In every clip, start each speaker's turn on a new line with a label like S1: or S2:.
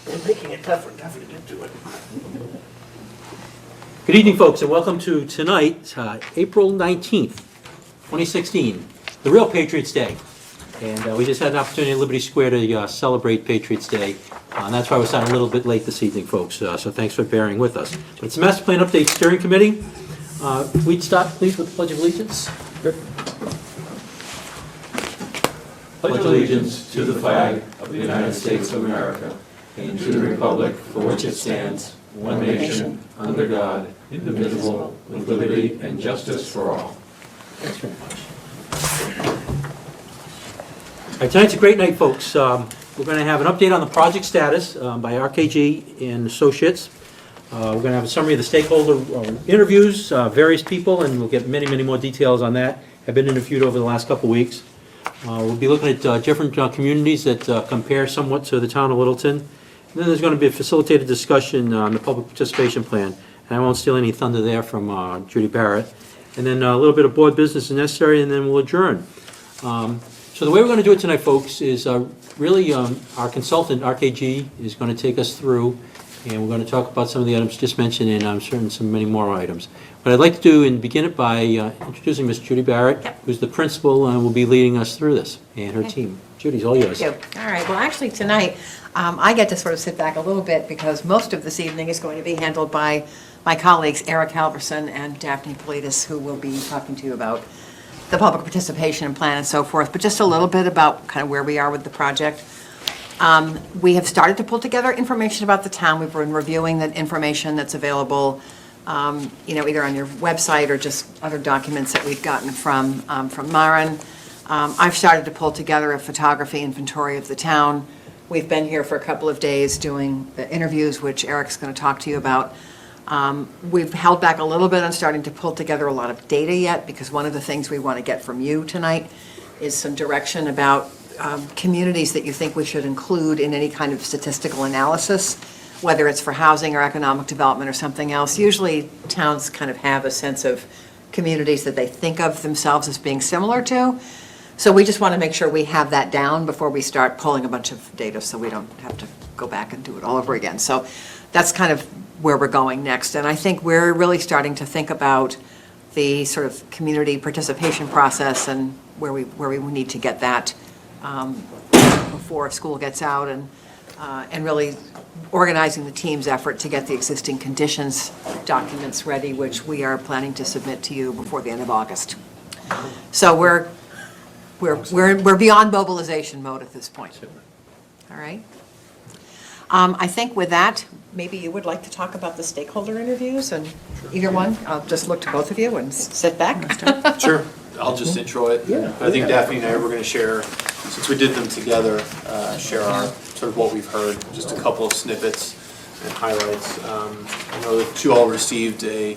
S1: They're making it tougher and tougher to get to it.
S2: Good evening, folks, and welcome to tonight, April 19th, 2016, the real Patriots Day. And we just had an opportunity at Liberty Square to celebrate Patriots Day. And that's why we're starting a little bit late this evening, folks. So thanks for bearing with us. But it's the Master Plan Update Steering Committee. We'd start, please, with the Pledge of Allegiance.
S3: Pledge allegiance to the flag of the United States of America and to the republic for which it stands, one nation, under God, indivisible, with liberty and justice for all.
S2: Thanks very much. All right, tonight's a great night, folks. We're going to have an update on the project status by RKG and Associates. We're going to have a summary of the stakeholder interviews, various people, and we'll get many, many more details on that. Have been interviewed over the last couple of weeks. We'll be looking at different communities that compare somewhat to the town of Littleton. And then there's going to be a facilitated discussion on the public participation plan. And I won't steal any thunder there from Judy Barrett. And then a little bit of board business is necessary, and then we'll adjourn. So the way we're going to do it tonight, folks, is really our consultant, RKG, is going to take us through, and we're going to talk about some of the items just mentioned, and I'm certain some many more items. What I'd like to do and begin it by introducing Ms. Judy Barrett, who's the principal and will be leading us through this, and her team. Judy's all yours.
S4: Thank you. All right, well, actually, tonight, I get to sort of sit back a little bit because most of this evening is going to be handled by my colleagues, Eric Halverson and Daphne Politis, who will be talking to you about the public participation plan and so forth, but just a little bit about kind of where we are with the project. We have started to pull together information about the town. We've been reviewing the information that's available, either on your website or just other documents that we've gotten from Maren. I've started to pull together a photography inventory of the town. We've been here for a couple of days doing the interviews, which Eric's going to talk to you about. We've held back a little bit on starting to pull together a lot of data yet, because one of the things we want to get from you tonight is some direction about communities that you think we should include in any kind of statistical analysis, whether it's for housing or economic development or something else. Usually towns kind of have a sense of communities that they think of themselves as being similar to. So we just want to make sure we have that down before we start pulling a bunch of data, so we don't have to go back and do it all over again. So that's kind of where we're going next. And I think we're really starting to think about the sort of community participation process and where we need to get that before school gets out, and really organizing the team's effort to get the existing conditions documents ready, which we are planning to submit to you before the end of August. So we're beyond mobilization mode at this point. All right. I think with that, maybe you would like to talk about the stakeholder interviews, and either one. I'll just look to both of you and sit back.
S5: Sure, I'll just intro it.
S2: Yeah.
S5: I think Daphne and I were going to share, since we did them together, share our sort of what we've heard, just a couple of snippets and highlights. I know that you all received a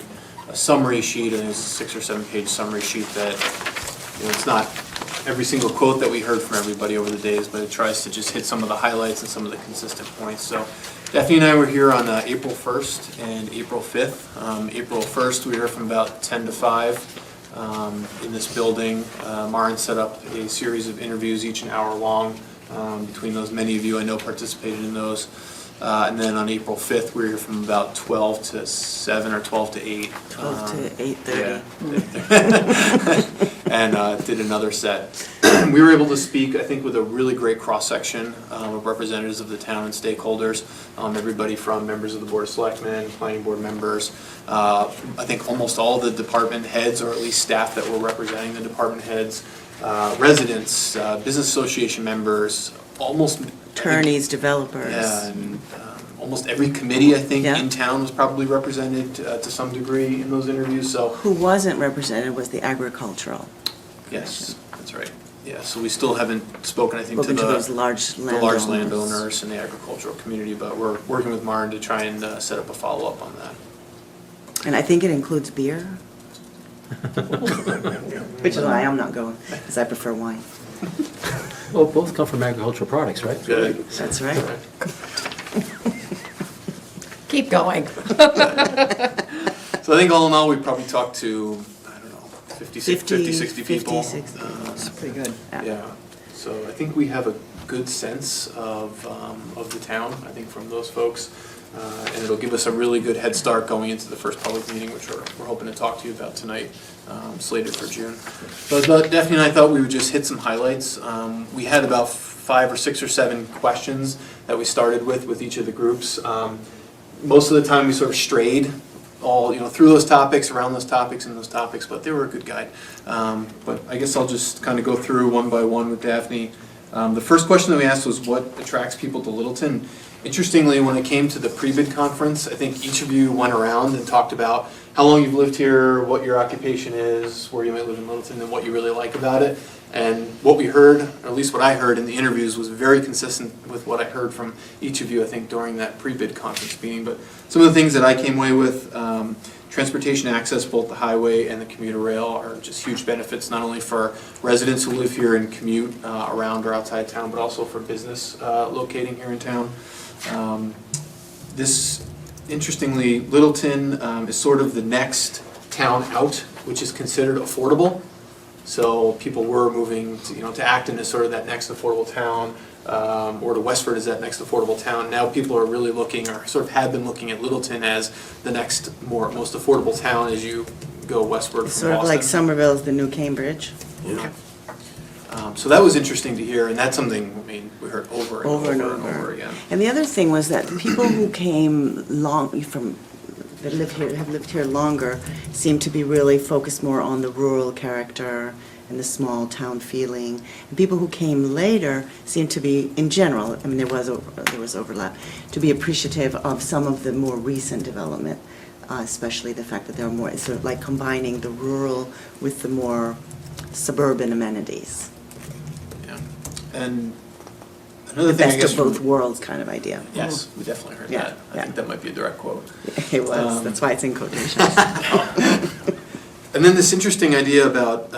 S5: summary sheet, and it's a 6 or 7 page summary sheet that, it's not every single quote that we heard from everybody over the days, but it tries to just hit some of the highlights and some of the consistent points. So Daphne and I were here on April 1st and April 5th. April 1st, we were from about 10 to 5 in this building. Maren set up a series of interviews, each an hour long. Between those, many of you I know participated in those. And then on April 5th, we were here from about 12 to 7 or 12 to 8.
S6: 12 to 8:30.
S5: Yeah. And did another set. We were able to speak, I think, with a really great cross-section of representatives of the town and stakeholders. Everybody from members of the Board of Selectmen, planning board members. I think almost all the department heads, or at least staff that were representing the department heads, residents, business association members, almost
S6: Attorneys, developers.
S5: yeah, and almost every committee, I think,
S6: Yeah.
S5: in town was probably represented to some degree in those interviews, so.
S6: Who wasn't represented was the agricultural.
S5: Yes, that's right. Yeah, so we still haven't spoken, I think, to
S6: Spoken to those
S5: the
S6: large
S5: large
S6: landowners.
S5: landowners and the agricultural community, but we're working with Maren to try and set up a follow-up on that.
S6: And I think it includes beer, which is why I'm not going, because I prefer wine.
S2: Well, both come from agricultural products, right?
S5: Good.
S6: That's right.
S4: Keep going.
S5: So I think all in all, we probably talked to, I don't know, 50, 60 people.
S6: 50, 60.
S4: That's pretty good.
S5: Yeah, so I think we have a good sense of the town, I think, from those folks. And it'll give us a really good head start going into the first public meeting, which we're hoping to talk to you about tonight, slated for June. But Daphne and I thought we would just hit some highlights. We had about 5 or 6 or 7 questions that we started with each of the groups. Most of the time we sort of strayed all, through those topics, around those topics, and those topics, but they were a good guide. But I guess I'll just kind of go through one by one with Daphne. The first question that we asked was what attracts people to Littleton. Interestingly, when it came to the pre-bid conference, I think each of you went around and talked about how long you've lived here, what your occupation is, where you might live in Littleton, and what you really like about it. And what we heard, or at least what I heard in the interviews, was very consistent with what I heard from each of you, I think, during that pre-bid conference meeting. But some of the things that I came away with, transportation access, both the highway and the commuter rail, are just huge benefits, not only for residents who live here and commute around or outside town, but also for business locating here in town. Interestingly, Littleton is sort of the next town out, which is considered affordable. So people were moving to Acton as sort of that next affordable town, or to Westford as that next affordable town. Now people are really looking, or sort of have been looking at Littleton as the next most affordable town as you go westward from
S6: Sort of
S5: Boston.
S6: like Somerville's the new Cambridge.
S5: Yeah. So that was interesting to hear, and that's something we heard over and over again.
S6: And the other thing was that the people who came that have lived here longer, seem to be really focused more on the rural character and the small town feeling. And people who came later seem to be, in general, there was overlap, to be appreciative of some of the more recent development, especially the fact that they're more sort of like combining the rural with the more suburban amenities.
S5: Yeah, and another thing, I
S6: Best
S5: guess,
S6: of both worlds kind of idea.
S5: Yes, we definitely heard
S6: Yeah,
S5: that. I
S6: yeah.
S5: think that might be a direct quote.
S6: It was, that's why it's in quotations.
S5: And then this interesting idea about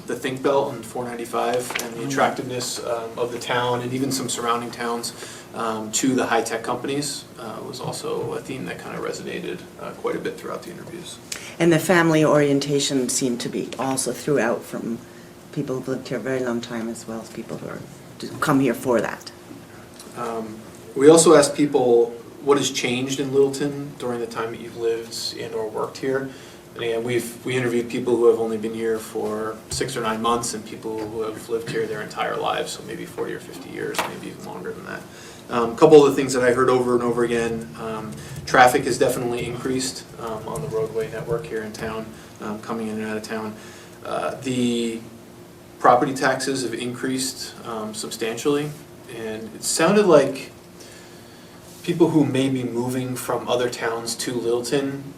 S5: the Think Belt and 495 and the attractiveness of the town and even some surrounding towns to the high-tech companies was also a theme that kind of resonated quite a bit throughout the interviews.
S6: And the family orientation seemed to be also throughout, from people who've lived here a very long time as well as people who come here for that.
S5: We also asked people what has changed in Littleton during the time that you've lived in or worked here. And again, we interviewed people who have only been here for 6 or 9 months and people who have lived here their entire lives, so maybe 40 or 50 years, maybe even longer than that. A couple of the things that I heard over and over again, traffic has definitely increased on the roadway network here in town, coming in and out of town. The property taxes have increased substantially, and it sounded like people who may be moving from other towns to Littleton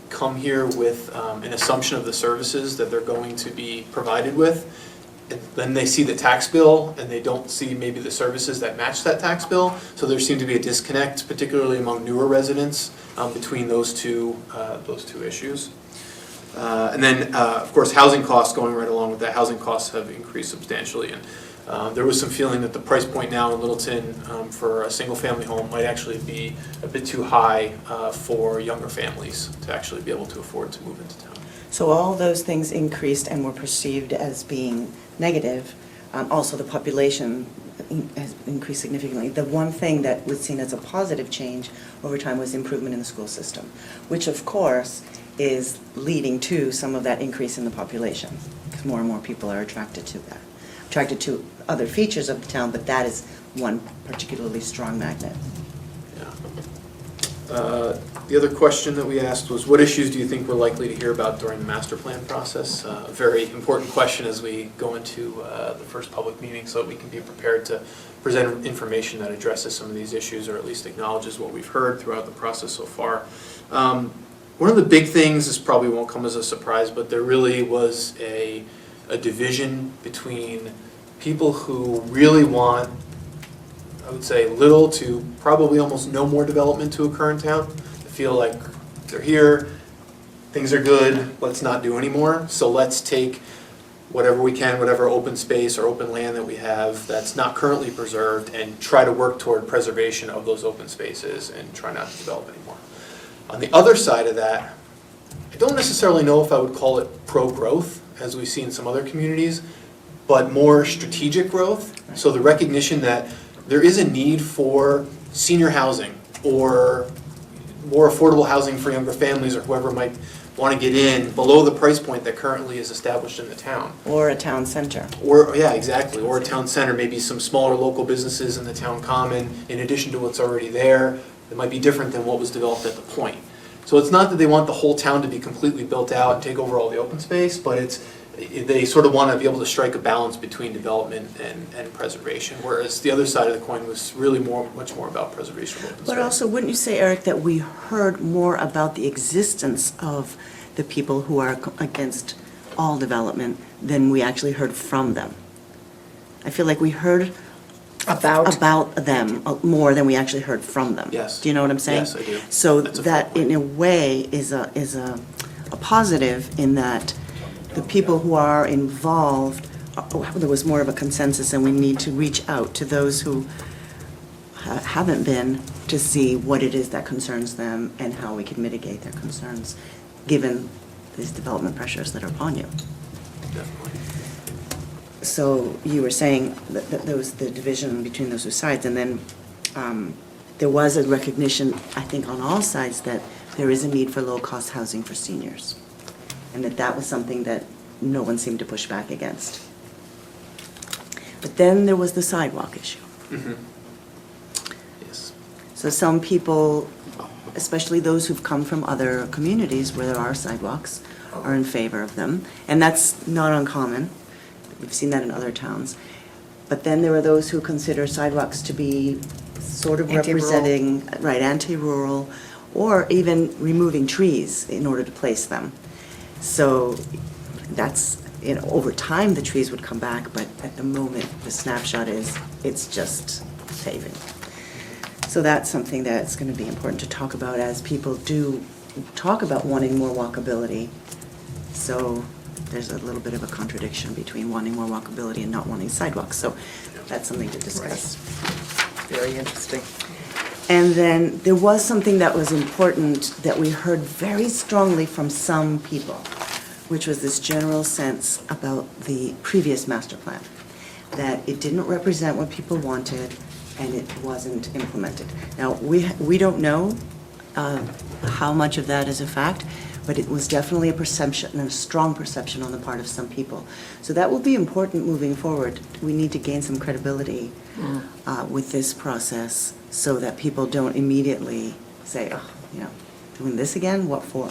S5: come here with an assumption of the services that they're going to be provided with. And then they see the tax bill and they don't see maybe the services that match that tax bill. So there seemed to be a disconnect, particularly among newer residents, between those two issues. And then, of course, housing costs going right along with that. Housing costs have increased substantially. And there was some feeling that the price point now in Littleton for a single-family home might actually be a bit too high for younger families to actually be able to afford to move into town.
S6: So all those things increased and were perceived as being negative. Also, the population has increased significantly. The one thing that was seen as a positive change over time was improvement in the school system, which of course is leading to some of that increase in the population, because more and more people are attracted to that. Attracted to other features of the town, but that is one particularly strong magnet.
S5: Yeah. The other question that we asked was, what issues do you think we're likely to hear about during the master plan process? A very important question as we go into the first public meeting, so that we can be prepared to present information that addresses some of these issues, or at least acknowledges what we've heard throughout the process so far. One of the big things, this probably won't come as a surprise, but there really was a division between people who really want, I would say, little to probably almost no more development to occur in town. They feel like they're here, things are good, let's not do any more. So let's take whatever we can, whatever open space or open land that we have that's not currently preserved, and try to work toward preservation of those open spaces and try not to develop anymore. On the other side of that, I don't necessarily know if I would call it pro-growth, as we see in some other communities, but more strategic growth. So the recognition that there is a need for senior housing or more affordable housing for younger families or whoever might want to get in below the price point that currently is established in the town.
S6: Or a town center.
S5: Or, yeah, exactly, or a town center, maybe some smaller local businesses in the town common, in addition to what's already there, that might be different than what was developed at the point. So it's not that they want the whole town to be completely built out and take over all the open space, but they sort of want to be able to strike a balance between development and preservation, whereas the other side of the coin was really much more about preservation of open space.
S6: But also, wouldn't you say, Eric, that we heard more about the existence of the people who are against all development than we actually heard from them? I feel like we heard about them more than we actually heard from them.
S5: Yes.
S6: Do you know what I'm saying?
S5: Yes, I do.
S6: So
S5: That's a fair
S6: that,
S5: point.
S6: in a way, is a positive in that the people who are involved, there was more of a consensus, and we need to reach out to those who haven't been to see what it is that concerns them and how we can mitigate their concerns, given these development pressures that are upon you.
S5: Definitely.
S6: So you were saying that there was the division between those two sides, and then there was a recognition, I think, on all sides that there is a need for low-cost housing for seniors, and that was something that no one seemed to push back against. But then there was the sidewalk issue.
S5: Mhm. Yes.
S6: So some people, especially those who've come from other communities where there are sidewalks, are in favor of them, and that's not uncommon. We've seen that in other towns. But then there are those who consider sidewalks to be sort of
S4: Anti-rural.
S6: representing, right, anti-rural, or even removing trees in order to place them. So that's, over time, the trees would come back, but at the moment, the snapshot is, it's just paving. So that's something that's going to be important to talk about as people do talk about wanting more walkability. So there's a little bit of a contradiction between wanting more walkability and not wanting sidewalks. So that's something to discuss.
S4: Very interesting.
S6: And then there was something that was important that we heard very strongly from some people, which was this general sense about the previous master plan, that it didn't represent what people wanted and it wasn't implemented. Now, we don't know how much of that is a fact, but it was definitely a perception, and a strong perception on the part of some people. So that will be important moving forward. We need to gain some credibility with this process so that people don't immediately say, oh, doing this again, what for?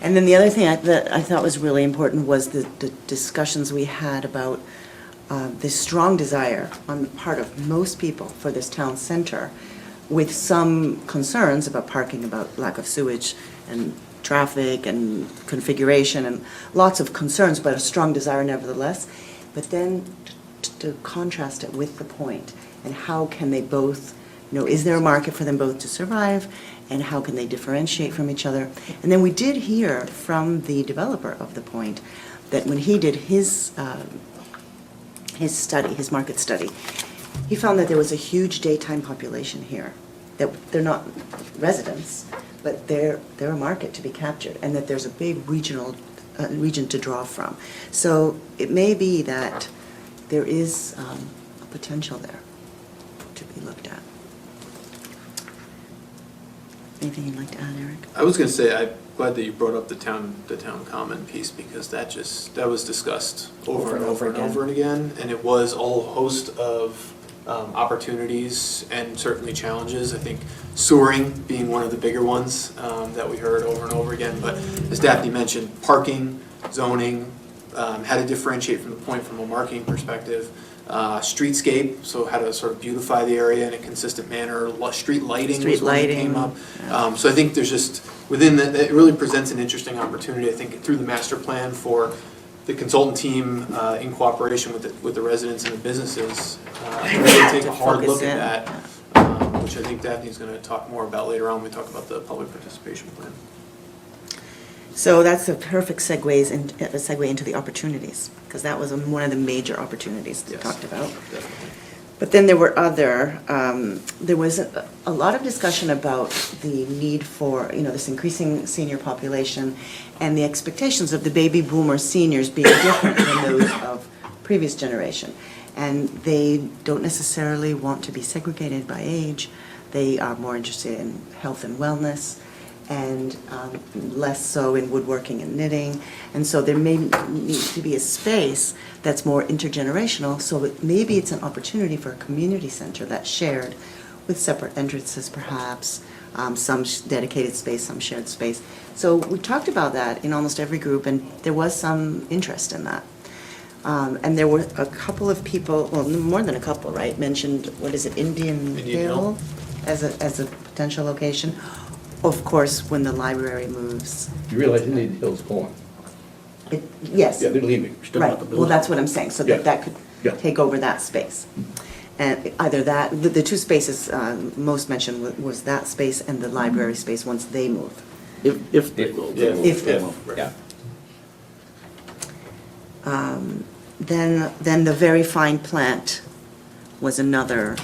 S6: And then the other thing that I thought was really important was the discussions we had about the strong desire on the part of most people for this town center, with some concerns about parking, about lack of sewage and traffic and configuration, and lots of concerns, but a strong desire nevertheless. But then to contrast it with the point, and how can they both, is there a market for them both to survive, and how can they differentiate from each other? And then we did hear from the developer of the point that when he did his study, his market study, he found that there was a huge daytime population here, that they're not residents, but they're a market to be captured, and that there's a big region to draw from. So it may be that there is a potential there to be looked at. Anything you'd like to add, Eric?
S5: I was going to say, I'm glad that you brought up the town common piece, because that was discussed over and over again, and it was a whole host of opportunities and certainly challenges. I think sewering being one of the bigger ones that we heard over and over again. But as Daphne mentioned, parking, zoning, how to differentiate from the point from a marketing perspective, streetscape, so how to sort of beautify the area in a consistent manner, street lighting was one that came up. So I think there's just, within that, it really presents an interesting opportunity, I think, through the master plan for the consultant team in cooperation with the residents and the businesses, really take a hard look at that, which I think Daphne's going to talk more about later on when we talk about the public participation plan.
S6: So that's a perfect segue into the opportunities, because that was one of the major opportunities that we talked about.
S5: Definitely.
S6: But then there were there was a lot of discussion about the need for, this increasing senior population and the expectations of the baby boomer seniors being different than those of previous generation. And they don't necessarily want to be segregated by age. They are more interested in health and wellness, and less so in woodworking and knitting. And so there may need to be a space that's more intergenerational, so maybe it's an opportunity for a community center that's shared with separate entrances perhaps, some dedicated space, some shared space. So we talked about that in almost every group, and there was some interest in that. And there were a couple of people, well, more than a couple, right, mentioned, what is it, Indian Hill as a potential location. Of course, when the library moves.
S1: You realize Indian Hill's gone?
S6: Yes.
S1: Yeah, they're leaving.
S2: Still not
S6: Right,
S2: the
S6: well,
S2: building.
S6: that's what I'm saying, so
S1: Yeah.
S6: that could
S1: Yeah.
S6: take over that space. And either that, the two spaces most mentioned was that space and the library space once they move.
S2: If they will.
S6: If they move.
S1: Yeah.
S6: Then the very fine plant was another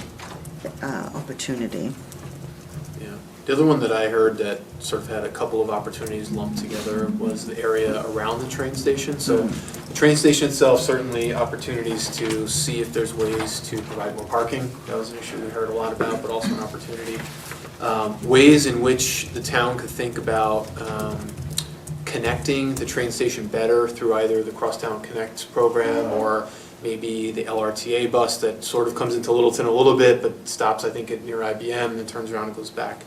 S6: opportunity.
S5: Yeah. The other one that I heard that sort of had a couple of opportunities lumped together was the area around the train station. So the train station itself, certainly opportunities to see if there's ways to provide more parking. That was an issue we heard a lot about, but also an opportunity. Ways in which the town could think about connecting the train station better through either the Crosstown Connect program or maybe the LRTA bus that sort of comes into Littleton a little bit, but stops, I think, at near IBM and then turns around and goes back.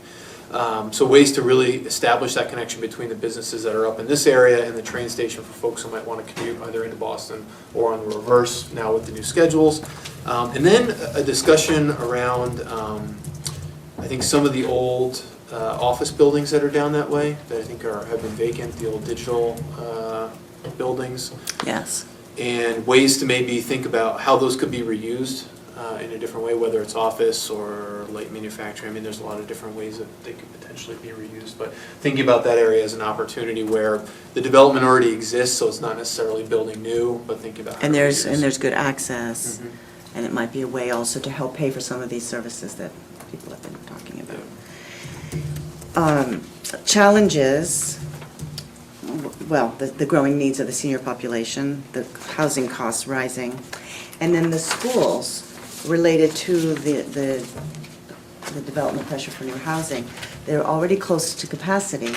S5: So ways to really establish that connection between the businesses that are up in this area and the train station for folks who might want to commute either into Boston or on the reverse now with the new schedules. And then a discussion around, I think, some of the old office buildings that are down that way that I think have been vacant, the old digital buildings.
S6: Yes.
S5: And ways to maybe think about how those could be reused in a different way, whether it's office or light manufacturing. I mean, there's a lot of different ways that they could potentially be reused. But thinking about that area as an opportunity where the development already exists, so it's not necessarily building new, but thinking about how
S6: And
S5: to
S6: there's
S5: reuse.
S6: good access,
S5: Mhm.
S6: and it might be a way also to help pay for some of these services that people have been talking about. Challenges, well, the growing needs of the senior population, the housing costs rising, and then the schools related to the development pressure for new housing. They're already close to capacity,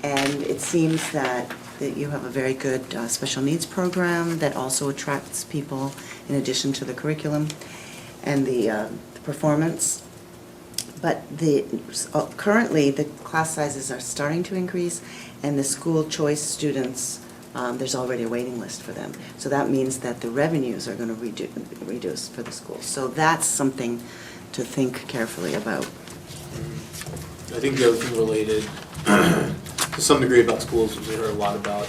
S6: and it seems that you have a very good special needs program that also attracts people in addition to the curriculum and the performance. But currently, the class sizes are starting to increase, and the school choice students, there's already a waiting list for them. So that means that the revenues are going to reduce for the schools. So that's something to think carefully about.
S5: I think the other thing related to some degree about schools was we heard a lot about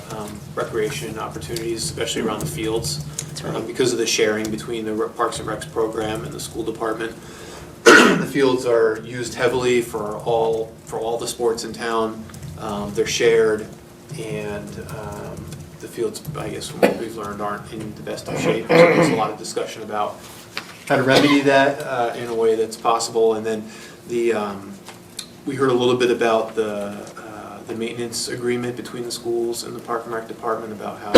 S5: recreation opportunities, especially around the fields.
S6: That's right.
S5: Because of the sharing between the Parks and Recs program and the school department. The fields are used heavily for all the sports in town. They're shared, and the fields, I guess, from what we've learned, aren't in the best of shape. So there's a lot of discussion about how to remedy that in a way that's possible. And then we heard a little bit about the maintenance agreement between the schools and the Park and Rec department about how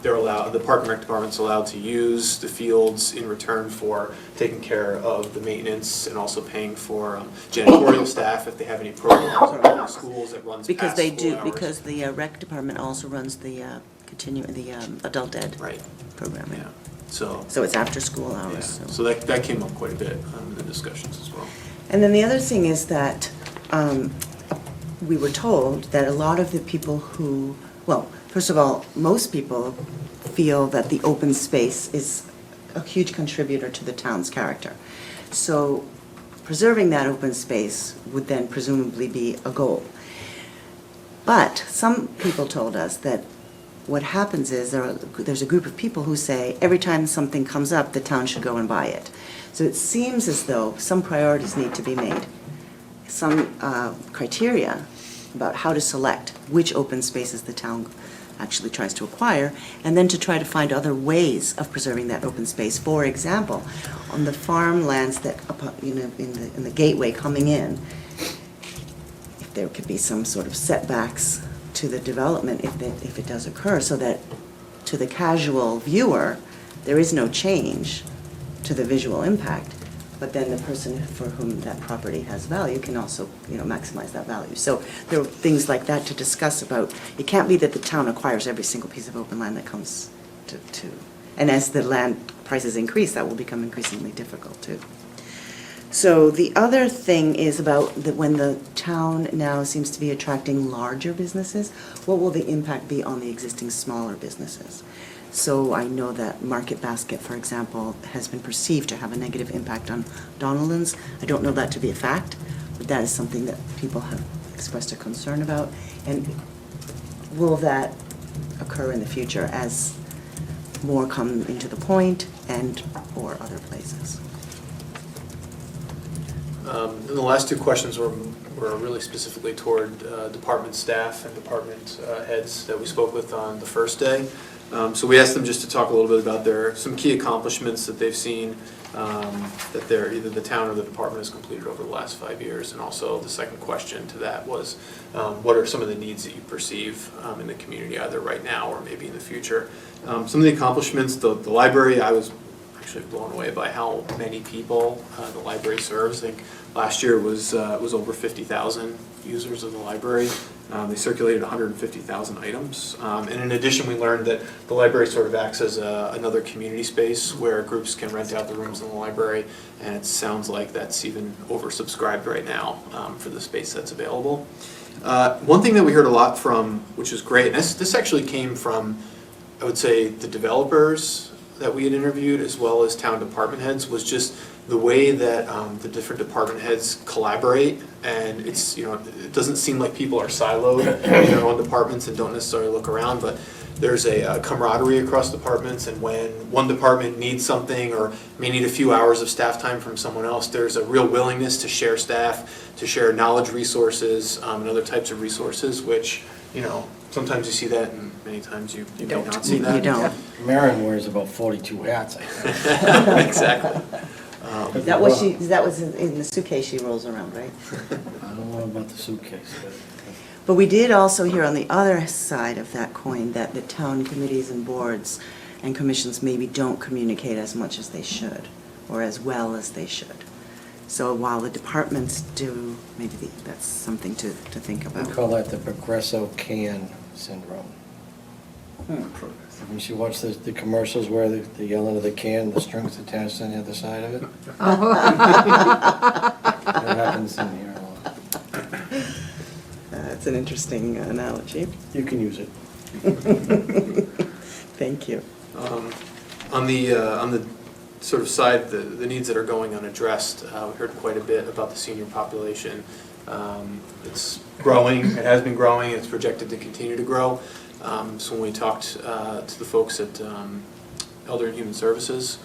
S5: the Park and Rec department's allowed to use the fields in return for taking care of the maintenance and also paying for janitorial staff if they have any programs around the schools that runs
S6: Because
S5: past
S6: they
S5: school
S6: do,
S5: hours.
S6: because the rec department also runs the adult ed
S5: Right,
S6: programming.
S5: yeah, so,
S6: So it's after school
S5: yeah,
S6: hours.
S5: so that came up quite a bit in the discussions as well.
S6: And then the other thing is that we were told that a lot of the people who, well, first of all, most people feel that the open space is a huge contributor to the town's character. So preserving that open space would then presumably be a goal. But some people told us that what happens is there's a group of people who say every time something comes up, the town should go and buy it. So it seems as though some priorities need to be made, some criteria about how to select which open spaces the town actually tries to acquire, and then to try to find other ways of preserving that open space. For example, on the farmlands that, in the gateway coming in, if there could be some sort of setbacks to the development if it does occur, so that to the casual viewer, there is no change to the visual impact, but then the person for whom that property has value can also, maximize that value. So there are things like that to discuss about. It can't be that the town acquires every single piece of open land that comes to, and as the land prices increase, that will become increasingly difficult too. So the other thing is about when the town now seems to be attracting larger businesses, what will the impact be on the existing smaller businesses? So I know that Market Basket, for example, has been perceived to have a negative impact on Donald's. I don't know that to be a fact, but that is something that people have expressed a concern about. And will that occur in the future as more come into the Point and or other places?
S5: And the last two questions were really specifically toward department staff and department heads that we spoke with on the first day. So we asked them just to talk a little bit about some key accomplishments that they've seen that either the town or the department has completed over the last 5 years. And also the second question to that was, what are some of the needs that you perceive in the community, either right now or maybe in the future? Some of the accomplishments, the library, I was actually blown away by how many people the library serves. I think last year was over 50,000 users of the library. They circulated 150,000 items. And in addition, we learned that the library sort of acts as another community space where groups can rent out the rooms in the library, and it sounds like that's even oversubscribed right now for the space that's available. One thing that we heard a lot from, which is great, and this actually came from, I would say, the developers that we had interviewed as well as town department heads, was just the way that the different department heads collaborate. And it doesn't seem like people are siloed in their own departments and don't necessarily look around, but there's a camaraderie across departments, and when one department needs something or may need a few hours of staff time from someone else, there's a real willingness to share staff, to share knowledge resources and other types of resources, which, sometimes you see that and many times you may not see that.
S6: You don't.
S1: Marin wears about 42 hats, I think.
S5: Exactly.
S6: That was in the suitcase she rolls around, right?
S1: I don't know about the suitcase, but
S6: But we did also hear on the other side of that coin that the town committees and boards and commissions maybe don't communicate as much as they should, or as well as they should. So while the departments do, maybe that's something to think
S1: we
S6: about.
S1: call that the Progresso can syndrome. When you watch the commercials where they yell into the can, the string's attached on the other side of it. That happens in here a lot.
S6: That's an interesting analogy.
S1: You can use it.
S6: Thank you.
S5: On the sort of side, the needs that are going unaddressed, we heard quite a bit about the senior population. It's growing, it has been growing, it's projected to continue to grow. So when we talked to the folks at Elder and Human Services,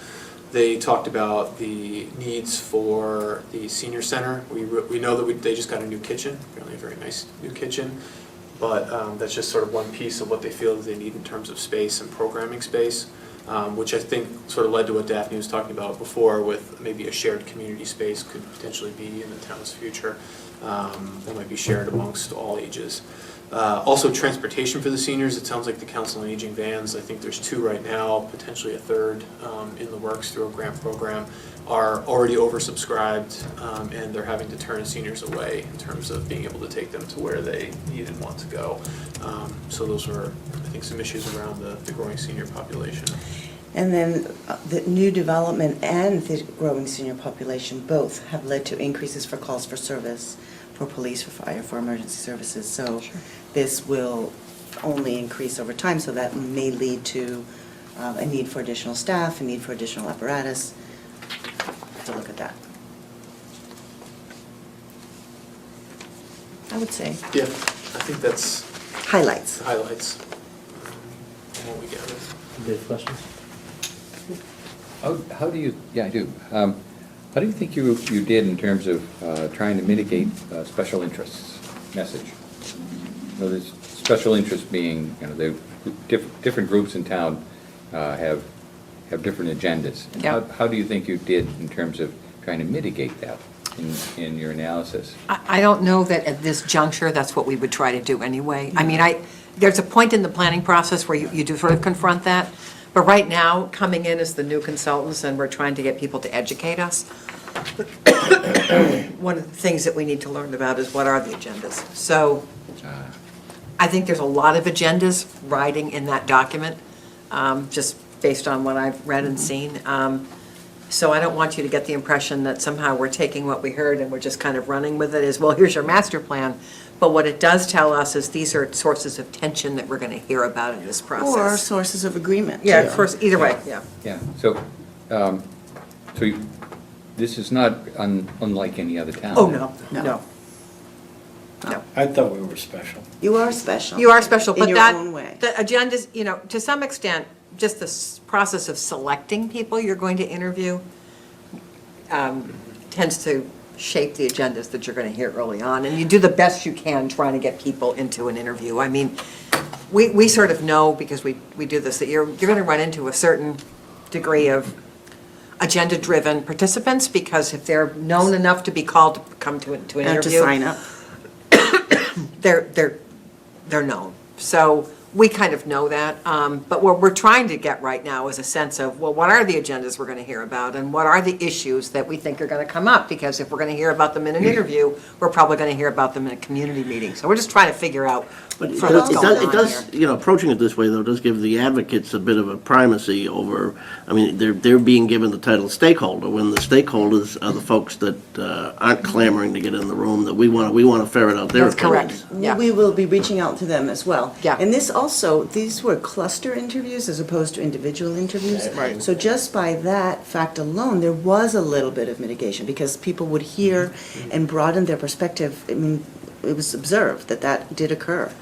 S5: they talked about the needs for the senior center. We know that they just got a new kitchen, apparently a very nice new kitchen, but that's just sort of one piece of what they feel that they need in terms of space and programming space, which I think sort of led to what Daphne was talking about before, with maybe a shared community space could potentially be in the town's future that might be shared amongst all ages. Also, transportation for the seniors. It sounds like the Council on Aging vans, I think there's 2 right now, potentially a 3rd in the works through a grant program, are already oversubscribed, and they're having to turn seniors away in terms of being able to take them to where they need and want to go. So those were, I think, some issues around the growing senior population.
S6: And then the new development and the growing senior population both have led to increases for calls for service, for police, for fire, for emergency services. So this will only increase over time, so that may lead to a need for additional staff, a need for additional apparatus. To look at that. I would say.
S5: Yeah, I think that's
S6: Highlights.
S5: the highlights from what we gathered.
S2: Do you have questions?
S7: How do you, yeah, I do. How do you think you did in terms of trying to mitigate special interests message? There's special interest being, the different groups in town have different agendas.
S4: Yep.
S7: How do you think you did in terms of trying to mitigate that in your analysis?
S4: I don't know that at this juncture, that's what we would try to do anyway. I mean, there's a point in the planning process where you do sort of confront that. But right now, coming in as the new consultants, and we're trying to get people to educate us, one of the things that we need to learn about is what are the agendas. So I think there's a lot of agendas riding in that document, just based on what I've read and seen. So I don't want you to get the impression that somehow we're taking what we heard and we're just kind of running with it as, well, here's your master plan. But what it does tell us is these are sources of tension that we're going to hear about in this process.
S6: Or sources of agreement.
S4: Yeah,
S6: too.
S4: first, either way, yeah.
S7: Yeah, so, this is not unlike any other town?
S4: Oh, no,
S6: No.
S4: no. No.
S1: I thought we were special.
S6: You are special.
S4: You are special, but
S6: In your
S4: that,
S6: own way.
S4: the agendas, to some extent, just the process of selecting people you're going to interview tends to shape the agendas that you're going to hear early on. And you do the best you can trying to get people into an interview. I mean, we sort of know, because we do this, that you're going to run into a certain degree of agenda-driven participants, because if they're known enough to be called to come to an
S6: And to
S4: interview,
S6: sign up.
S4: they're known. So we kind of know that, but what we're trying to get right now is a sense of, well, what are the agendas we're going to hear about, and what are the issues that we think are going to come up? Because if we're going to hear about them in an interview, we're probably going to hear about them in a community meeting. So we're just trying to figure out
S8: But it
S4: sort of
S8: does,
S4: what's going on
S8: does,
S4: here.
S8: approaching it this way, though, does give the advocates a bit of a primacy over, I mean, they're being given the title stakeholder, when the stakeholders are the folks that aren't clamoring to get in the room, that we want to ferret out their
S4: That's correct.
S8: opinions.
S4: Yeah.
S6: We will be reaching out to them as well.
S4: Yeah.
S6: And these were cluster interviews as opposed to individual interviews.
S4: Right.
S6: So just by that fact alone, there was a little bit of mitigation, because people would hear and broaden their perspective. I mean, it was observed that did occur.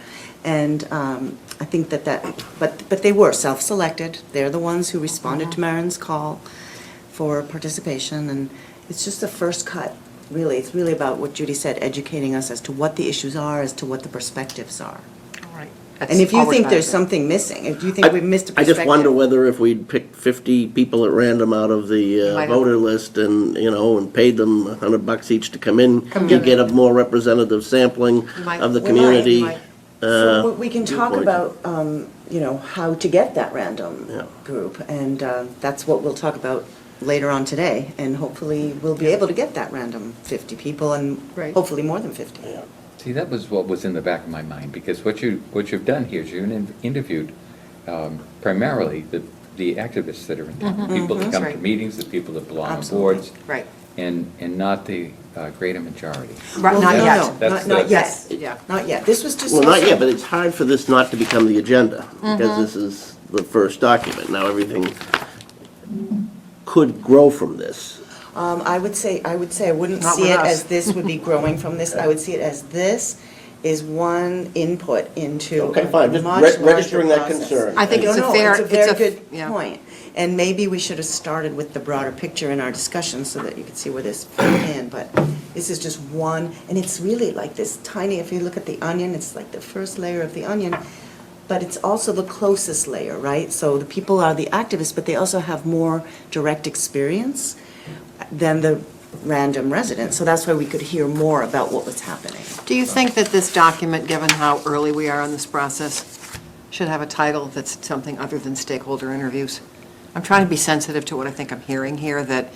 S6: And I think but they were self-selected. They're the ones who responded to Marin's call for participation, and it's just the first cut, really. It's really about what Judy said, educating us as to what the issues are, as to what the perspectives are.
S4: All right.
S6: And if you
S4: That's all
S6: think
S4: we're
S6: there's
S4: trying to do.
S6: something missing, if you think we've missed a
S8: I
S6: perspective.
S8: just wonder whether if we'd picked 50 people at random out of the
S4: Might have.
S8: voter list and, and paid them $100 each to come in,
S4: Come
S8: you
S4: in.
S8: get a more representative sampling
S4: Might.
S8: of the
S4: We might,
S8: community.
S4: might.
S6: So we can talk
S8: viewpoint.
S6: about, how to get that random
S8: Yeah.
S6: group, and that's what we'll talk about later on today, and hopefully we'll be able to get that random 50 people, and
S4: Right.
S6: hopefully more than 50.
S7: See, that was what was in the back of my mind, because what you've done here is you've interviewed primarily the activists that are in town, the people that
S4: That's
S7: come to
S4: right.
S7: meetings, the people that belong on
S6: Absolutely.
S7: boards,
S4: Right.
S7: and not the greater majority.
S4: Right,
S6: Well,
S4: not
S6: no,
S4: yet.
S6: no,
S7: That's-
S6: not
S4: Yes,
S6: yet,
S4: yeah.
S6: not yet. This was just.
S8: Well, not
S6: also-
S8: yet, but it's hard for this not to become the agenda,
S4: Mm-hmm.
S8: because this is the first document. Now, everything could grow from this.
S6: I would say I wouldn't
S4: Not
S6: see
S4: with
S6: it
S4: us.
S6: as this would be growing from this. I would see it as this is one input into
S8: Okay,
S6: a
S8: fine. Just
S6: much larger
S8: registering that
S6: process.
S8: concern.
S4: I think
S6: No,
S4: it's a
S6: no,
S4: fair,
S6: it's a very good
S4: yeah.
S6: point. And maybe we should have started with the broader picture in our discussion so that you could see where this fit in, but this is just one, and it's really like this tiny, if you look at the onion, it's like the first layer of the onion, but it's also the closest layer, right? So the people are the activists, but they also have more direct experience than the random residents, so that's why we could hear more about what was happening.
S4: Do you think that this document, given how early we are in this process, should have a title that's something other than stakeholder interviews? I'm trying to be sensitive to what I think I'm hearing here, that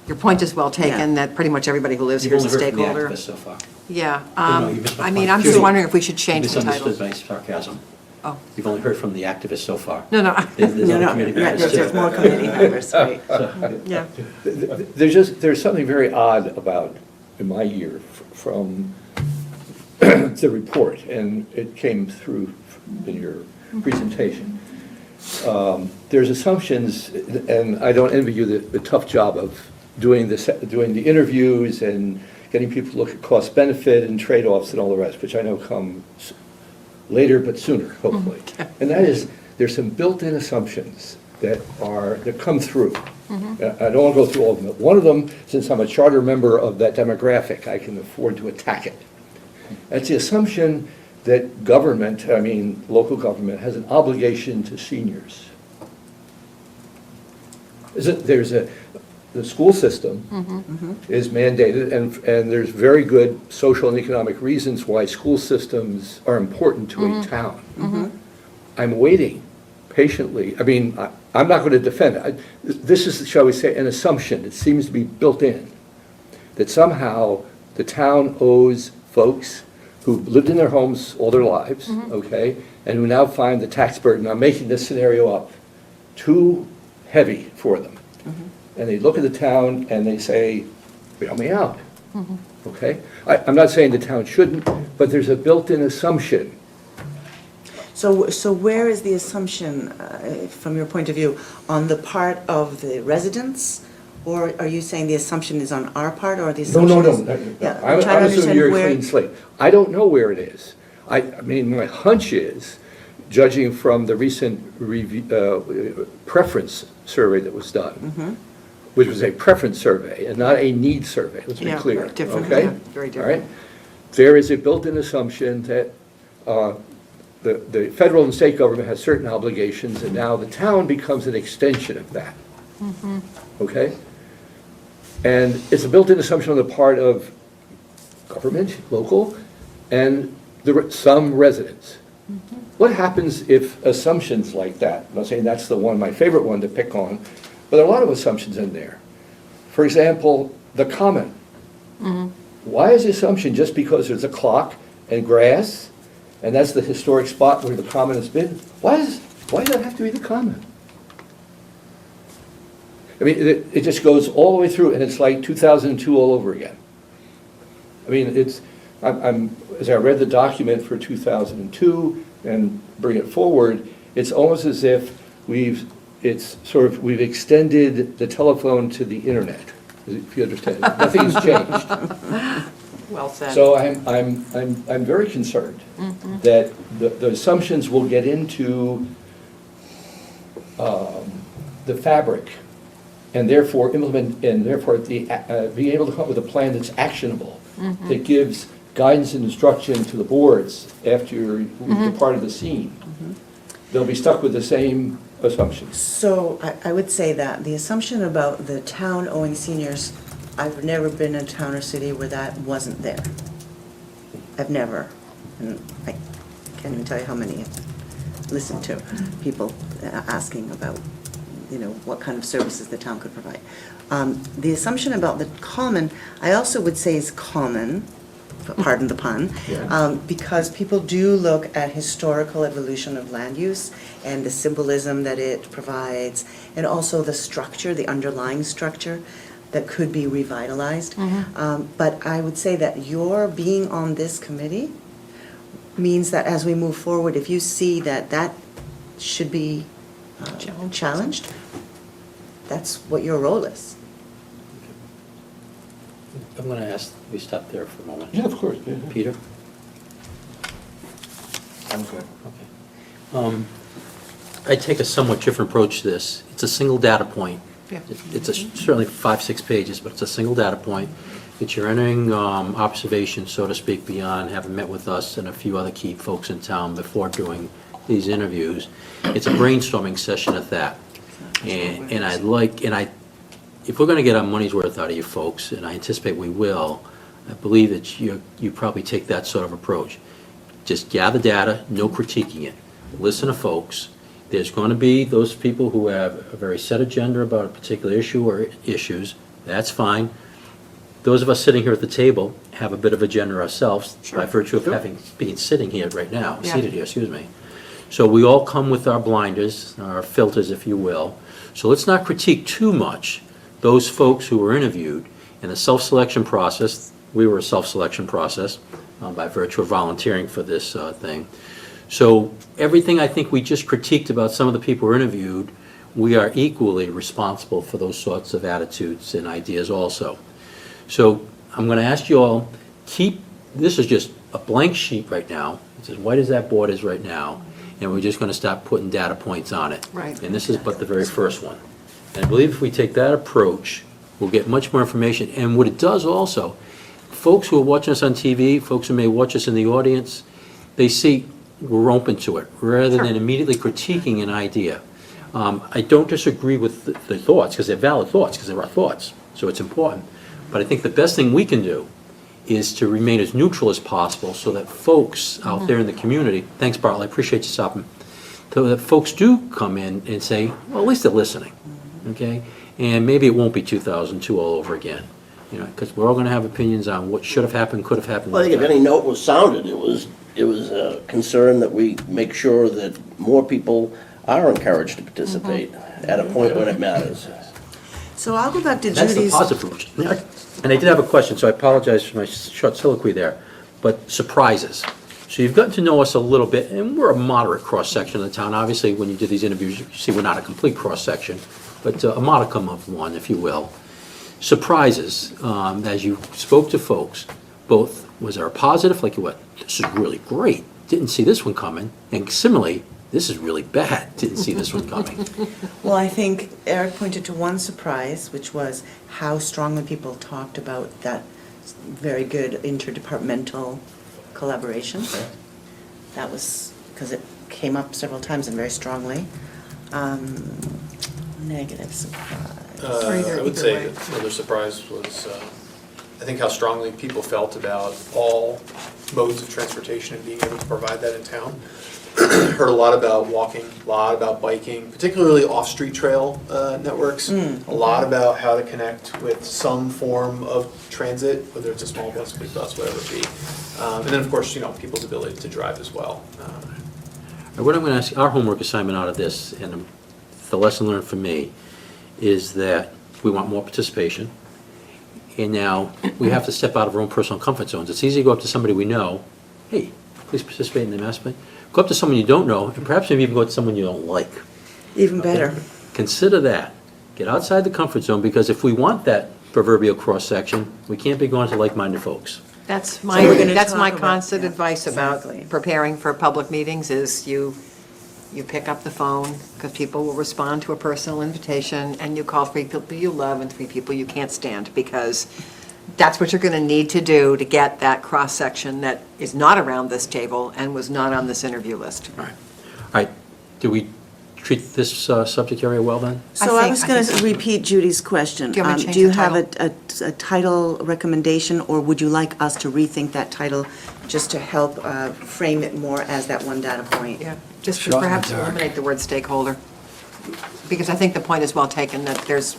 S4: your point is well taken,
S6: Yeah.
S4: that pretty much everybody who lives
S2: You've
S4: here is a
S2: only heard from the
S4: stakeholder.
S2: activists so far.
S4: Yeah,
S2: No, you missed my
S4: I mean,
S2: point.
S4: I'm just
S2: Judy,
S4: wondering if we should change the title.
S2: Misunderstood my sarcasm.
S4: Oh,
S2: You've only heard from the activists so far.
S4: no, no,
S2: There's
S6: No,
S2: other
S6: no,
S2: community
S6: right,
S2: members
S6: there's
S2: too.
S6: more committee members, right?
S4: yeah.
S3: There's something very odd about, in my ear, from the report, and it came through in your presentation. There's assumptions, and I don't envy you the tough job of doing the interviews and getting people to look at cost benefit and trade-offs and all the rest, which I know come later but sooner, hopefully. And that is, there's some built-in assumptions that come through. I don't want to go through all of them, but one of them, since I'm a charter member of that demographic, I can afford to attack it. That's the assumption that government, local government, has an obligation to seniors. the school system is mandated, and there's very good social and economic reasons why school systems are important to a town. I'm waiting patiently. I mean, I'm not going to defend it. This is, shall we say, an assumption. It seems to be built in, that somehow the town owes folks who've lived in their homes all their lives, okay, and who now find the tax burden, I'm making this scenario up, too heavy for them. And they look at the town and they say, bail me out, okay? I'm not saying the town shouldn't, but there's a built-in assumption.
S6: So where is the assumption, from your point of view, on the part of the residents? Or are you saying the assumption is on our part, or the assumption is? Yeah,
S3: I'm
S6: trying to
S3: assuming
S6: understand
S3: you're a
S6: where-
S3: clean slate. I don't know where it is. I mean, my hunch is, judging from the recent preference survey that was done, which was a preference survey and not a need survey, let's be
S4: Yeah,
S3: clear,
S4: different,
S3: okay?
S4: yeah, very
S3: All right?
S4: different.
S3: There is a built-in assumption that the federal and state government has certain obligations, and now the town becomes an extension of that. Okay? And it's a built-in assumption on the part of government, local, and some residents. What happens if assumptions like that, I'm not saying that's the one, my favorite one to pick on, but there are a lot of assumptions in there. For example, the common. Why is the assumption just because there's a clock and grass, and that's the historic spot where the common has been? Why does that have to be the common? I mean, it just goes all the way through, and it's like 2002 all over again. I mean, as I read the document for 2002 and bring it forward, it's almost as if we've extended the telephone to the internet, if you understand. Nothing's changed.
S4: Well said.
S3: So I'm very concerned that the assumptions will get into the fabric, and therefore implement, and therefore being able to come up with a plan that's actionable, that gives guidance and instruction to the boards after we've departed the scene. They'll be stuck with the same assumptions.
S6: So I would say that the assumption about the town owing seniors, I've never been in a town or city where that wasn't there. I've never. And I can't even tell you how many I've listened to, people asking about, what kind of services the town could provide. The assumption about the common, I also would say is common, pardon the pun, because people do look at historical evolution of land use and the symbolism that it provides, and also the structure, the underlying structure that could be revitalized. But I would say that your being on this committee means that as we move forward, if you see that that should be challenged, that's what your role is.
S2: I'm going to ask, we stop there for a moment.
S3: Yeah, of course. Yeah.
S2: Peter?
S1: I'm good.
S2: Okay. I take a somewhat different approach to this. It's a single data point.
S4: Yeah.
S2: It's certainly 5-6 pages, but it's a single data point that you're entering observation, so to speak, beyond having met with us and a few other key folks in town before doing these interviews. It's a brainstorming session at that. And if we're going to get our money's worth out of you folks, and I anticipate we will, I believe that you probably take that sort of approach. Just gather data, no critiquing it. Listen to folks. There's going to be those people who have a very set agenda about a particular issue or issues. That's fine. Those of us sitting here at the table have a bit of agenda ourselves by virtue of being sitting here right now, seated here, excuse me. So we all come with our blinders, our filters, if you will. So let's not critique too much those folks who were interviewed in the self-selection process. We were a self-selection process by virtue of volunteering for this thing. So everything I think we just critiqued about some of the people who were interviewed, we are equally responsible for those sorts of attitudes and ideas also. So I'm going to ask you all, this is just a blank sheet right now. It's as white as that board is right now, and we're just going to start putting data points on it.
S4: Right.
S2: And this is but the very first one. And I believe if we take that approach, we'll get much more information. And what it does also, folks who are watching us on TV, folks who may watch us in the audience, they see we're open to it, rather than immediately critiquing an idea. I don't disagree with the thoughts, because they're valid thoughts, because they're our thoughts, so it's important. But I think the best thing we can do is to remain as neutral as possible so that folks out there in the community, thanks Bartley, I appreciate you stopping, so that folks do come in and say, well, at least they're listening, okay? And maybe it won't be 2002 all over again, you know, because we're all gonna have opinions on what should have happened, could have happened.
S8: Well, I think if any note was sounded, it was a concern that we make sure that more people are encouraged to participate at a point when it matters.
S6: So I'll go back to
S2: That's the
S6: Judy's.
S2: positive approach. And I did have a question, so I apologize for my short soliloquy there, but surprises. So you've gotten to know us a little bit, and we're a moderate cross-section of the town. Obviously, when you do these interviews, you see we're not a complete cross-section, but a modicum of one, if you will. Surprises, as you spoke to folks, both, was there a positive, like what, this is really great, didn't see this one coming, and similarly, this is really bad, didn't see this one coming.
S6: Well, I think Eric pointed to one surprise, which was how strongly people talked about that very good interdepartmental collaboration. That was, because it came up several times and very strongly. Negative surprise.
S5: I would say that the other surprise was, I think how strongly people felt about all modes of transportation and being able to provide that in town. Heard a lot about walking, a lot about biking, particularly off-street trail networks. A lot about how to connect with some form of transit, whether it's a small bus, big bus, whatever it be. And then, of course, you know, people's ability to drive as well.
S2: What I'm going to ask, our homework assignment out of this, and the lesson learned for me, is that we want more participation. And now, we have to step out of our own personal comfort zones. It's easy to go up to somebody we know, hey, please participate in the master plan. Go up to someone you don't know, and perhaps maybe even go to someone you don't like.
S6: Even better.
S2: Consider that. Get outside the comfort zone, because if we want that proverbial cross-section, we can't be going to like-minded folks.
S4: That's
S6: So we're gonna
S4: that's my
S6: talk about-
S4: constant
S6: yeah,
S4: advice about
S6: exactly.
S4: preparing for public meetings is you pick up the phone, because people will respond to a personal invitation, and you call 3 people you love and 3 people you can't stand, because that's what you're going to need to do to get that cross-section that is not around this table and was not on this interview list.
S2: All right, do we treat this subject area well then?
S6: So I was
S4: I
S6: going
S4: think
S6: to
S4: so.
S6: repeat Judy's question.
S4: Do you want me to change
S6: Do you
S4: the
S6: have a title recommendation, or would you like us to rethink that title just to help frame it more as that one data point?
S4: Yeah, just
S1: Shot in the
S4: perhaps
S1: dark.
S4: eliminate the word stakeholder, because I think the point is well taken, that there's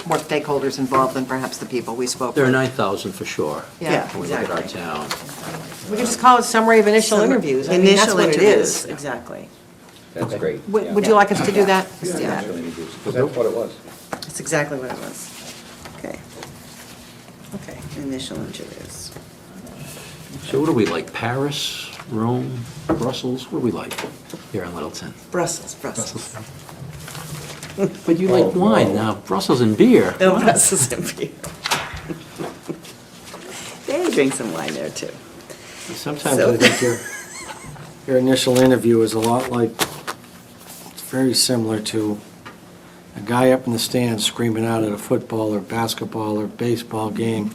S4: more stakeholders involved than perhaps the people we spoke with.
S2: There are 9,000 for sure.
S4: Yeah,
S2: When we look at our
S6: exactly.
S2: town.
S4: We can just call it summary of initial interviews. I mean, that's
S6: Initial
S4: what it
S6: interviews,
S4: is.
S6: exactly.
S7: That's great.
S4: Would you like us to do that?
S7: Yeah,
S4: Yeah.
S7: initial interviews, because that's what it was.
S6: That's exactly what it was. Okay. Okay, initial interviews.
S2: So what do we like, Paris, Rome, Brussels, what do we like here in Littleton?
S6: Brussels.
S2: But you like wine, now Brussels and beer.
S6: No, Brussels and beer. They drink some wine there, too.
S1: Sometimes
S6: So-
S1: I think your initial interview is a lot like, it's very similar to a guy up in the stands screaming out at a football or basketball or baseball game,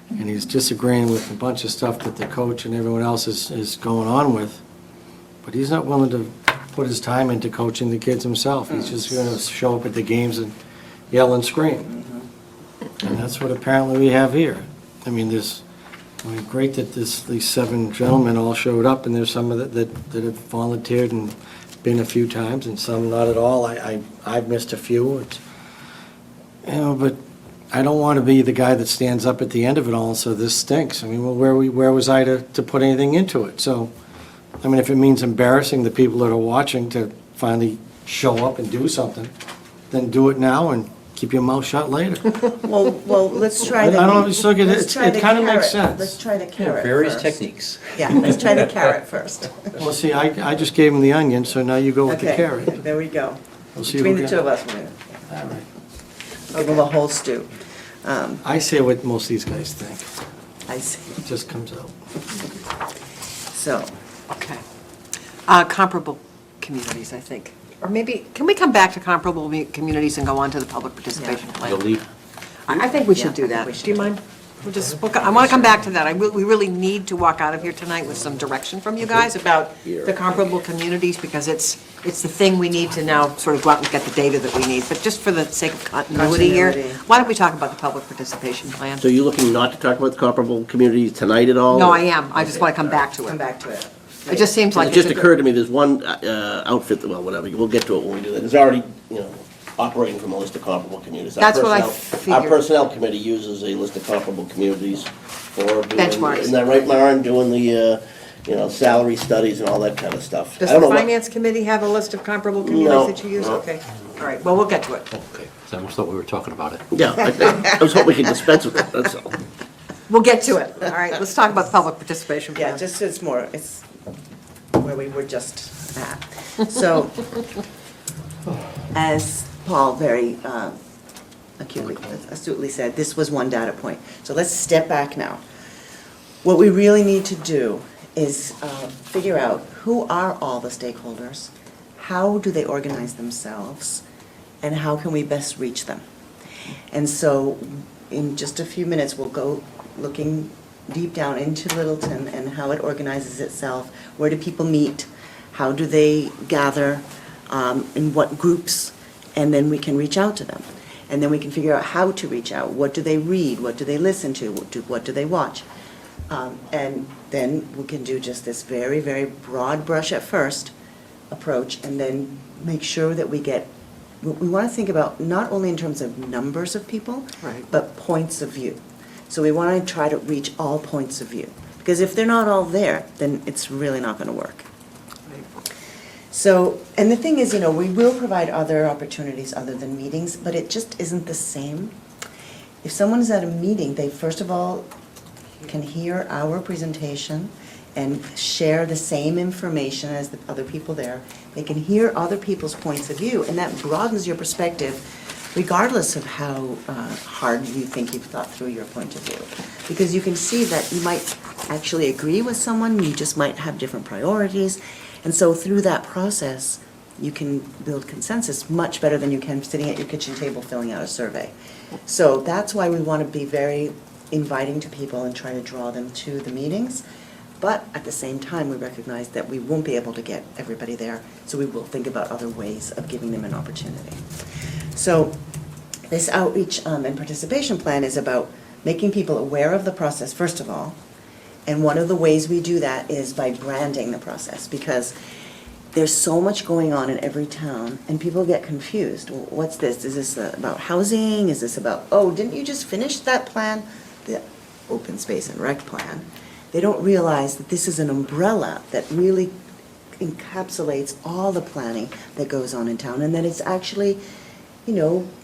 S1: and he's disagreeing with a bunch of stuff that the coach and everyone else is going on with, but he's not willing to put his time into coaching the kids himself. He's just going to show up at the games and yell and scream. And that's what apparently we have here. I mean, great that these 7 gentlemen all showed up, and there's some of that have volunteered and been a few times, and some not at all. I've missed a few. But I don't want to be the guy that stands up at the end of it all, so this stinks. I mean, well, where was I to put anything into it? So, I mean, if it means embarrassing the people that are watching to finally show up and do something, then do it now and keep your mouth shut later.
S6: Well, let's try the.
S1: I don't, just look at
S6: let's
S1: it,
S6: try the
S1: it kind of makes
S6: carrot. Let's
S1: sense.
S6: try the carrot
S2: Various
S6: first.
S2: techniques.
S6: Yeah, let's try the carrot first.
S1: Well, see, I just gave him the onion, so now you go with the
S6: Okay,
S1: carrot.
S6: there we go.
S1: We'll see
S6: Between
S1: who
S6: the
S1: gets-
S6: two of us, we're gonna,
S1: All right.
S6: I'll give them a whole stew.
S1: I say what most of these guys think.
S6: I see.
S1: It just comes out.
S6: So,
S4: Okay. Comparable communities, I think. Or maybe, can we come back to comparable communities and go on to the public participation plan?
S2: You'll leave.
S4: I think we
S6: Yeah,
S4: should do
S6: I think
S4: that.
S6: we should.
S4: Do you mind? I want to come back to that. We really need to walk out of here tonight with some direction from you guys about the comparable communities, because it's it's the thing we need to now sort of go out and get the data that we need. But just for the sake of continuity here,
S6: Continuity.
S4: why don't we talk about the public participation plan?
S8: So you're looking not to talk about the comparable communities tonight at all?
S4: No, I am. I just want to come back to
S6: Come
S4: it.
S6: back to it.
S4: It just seems like
S8: It just
S4: it's a
S8: occurred to me, there's one outfit, well, whatever, we'll get to it when we do that, it's already, operating from a list of comparable communities. Our
S4: That's what I
S8: personnel- Our
S4: figured.
S8: personnel committee uses a list of comparable communities for doing.
S4: Benchmarks.
S8: Isn't that right, Maren, doing the, salary studies and all that kind of stuff?
S4: Does
S8: I don't
S4: the
S8: know what-
S4: finance committee have a list of comparable
S8: No,
S4: communities that you use?
S8: no.
S4: Okay, all right, well, we'll get to it.
S2: Okay, so I almost thought we were talking about it.
S8: Yeah, I was hoping we could dispense with it, that's all.
S4: We'll get to it. All right, let's talk about the public participation plan.
S6: Yeah, just it's where we were just at. So, as Paul very astutely said, this was one data point. So let's step back now. What we really need to do is figure out who are all the stakeholders, how do they organize themselves, and how can we best reach them. And so, in just a few minutes, we'll go looking deep down into Littleton and how it organizes itself. Where do people meet? How do they gather? In what groups? And then we can reach out to them. And then we can figure out how to reach out. What do they read? What do they listen to? What do they watch? And then we can do just this very, very broad brush at first approach, and then make sure that we want to think about not only in terms of numbers of people,
S4: Right.
S6: but points of view. So we want to try to reach all points of view. Because if they're not all there, then it's really not going to work. So, and the thing is, we will provide other opportunities other than meetings, but it just isn't the same. If someone's at a meeting, they first of all can hear our presentation and share the same information as the other people there. They can hear other people's points of view, and that broadens your perspective regardless of how hard you think you've thought through your point of view. Because you can see that you might actually agree with someone, you just might have different priorities. And so through that process, you can build consensus much better than you can sitting at your kitchen table filling out a survey. So that's why we want to be very inviting to people and try to draw them to the meetings. But at the same time, we recognize that we won't be able to get everybody there, so we will think about other ways of giving them an opportunity. So this outreach and participation plan is about making people aware of the process, first of all. And one of the ways we do that is by branding the process, because there's so much going on in every town, and people get confused. Well, what's this? Is this about housing? Is this about, oh, didn't you just finish that plan? The open space and rec plan. They don't realize that this is an umbrella that really encapsulates all the planning that goes on in town, and that it's actually,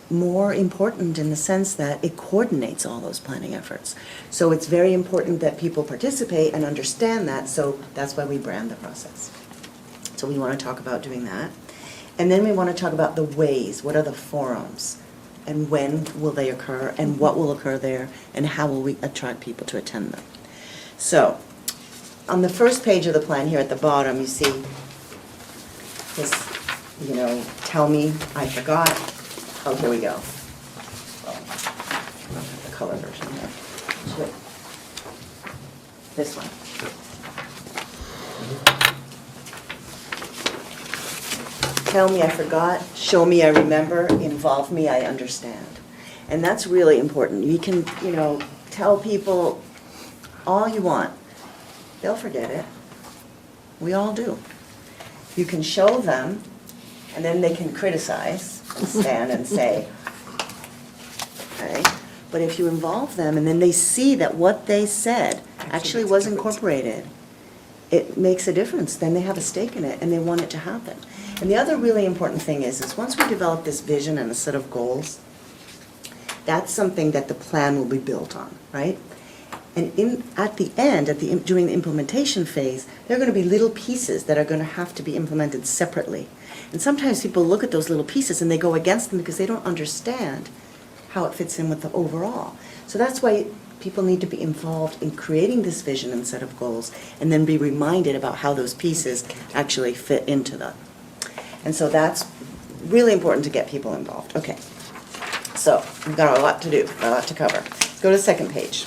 S6: more important in the sense that it coordinates all those planning efforts. So it's very important that people participate and understand that, so that's why we brand the process. So we want to talk about doing that. And then we want to talk about the ways, what are the forums, and when will they occur, and what will occur there, and how will we attract people to attend them. So, on the first page of the plan here at the bottom, you see this, tell me, I forgot. Oh, here we go. Oh, I don't have the color version here. This one. Tell me I forgot, show me I remember, involve me I understand. And that's really important. You can, tell people all you want. They'll forget it. We all do. You can show them, and then they can criticize and stand and say, okay? But if you involve them, and then they see that what they said actually was incorporated, it makes a difference. Then they have a stake in it, and they want it to happen. And the other really important thing is once we develop this vision and a set of goals, that's something that the plan will be built on, right? And at the end, during the implementation phase, there are going to be little pieces that are going to have to be implemented separately. And sometimes people look at those little pieces and they go against them because they don't understand how it fits in with the overall. So that's why people need to be involved in creating this vision and set of goals, and then be reminded about how those pieces actually fit into them. And so that's really important to get people involved. Okay, so we've got a lot to do, a lot to cover. Let's go to the second page.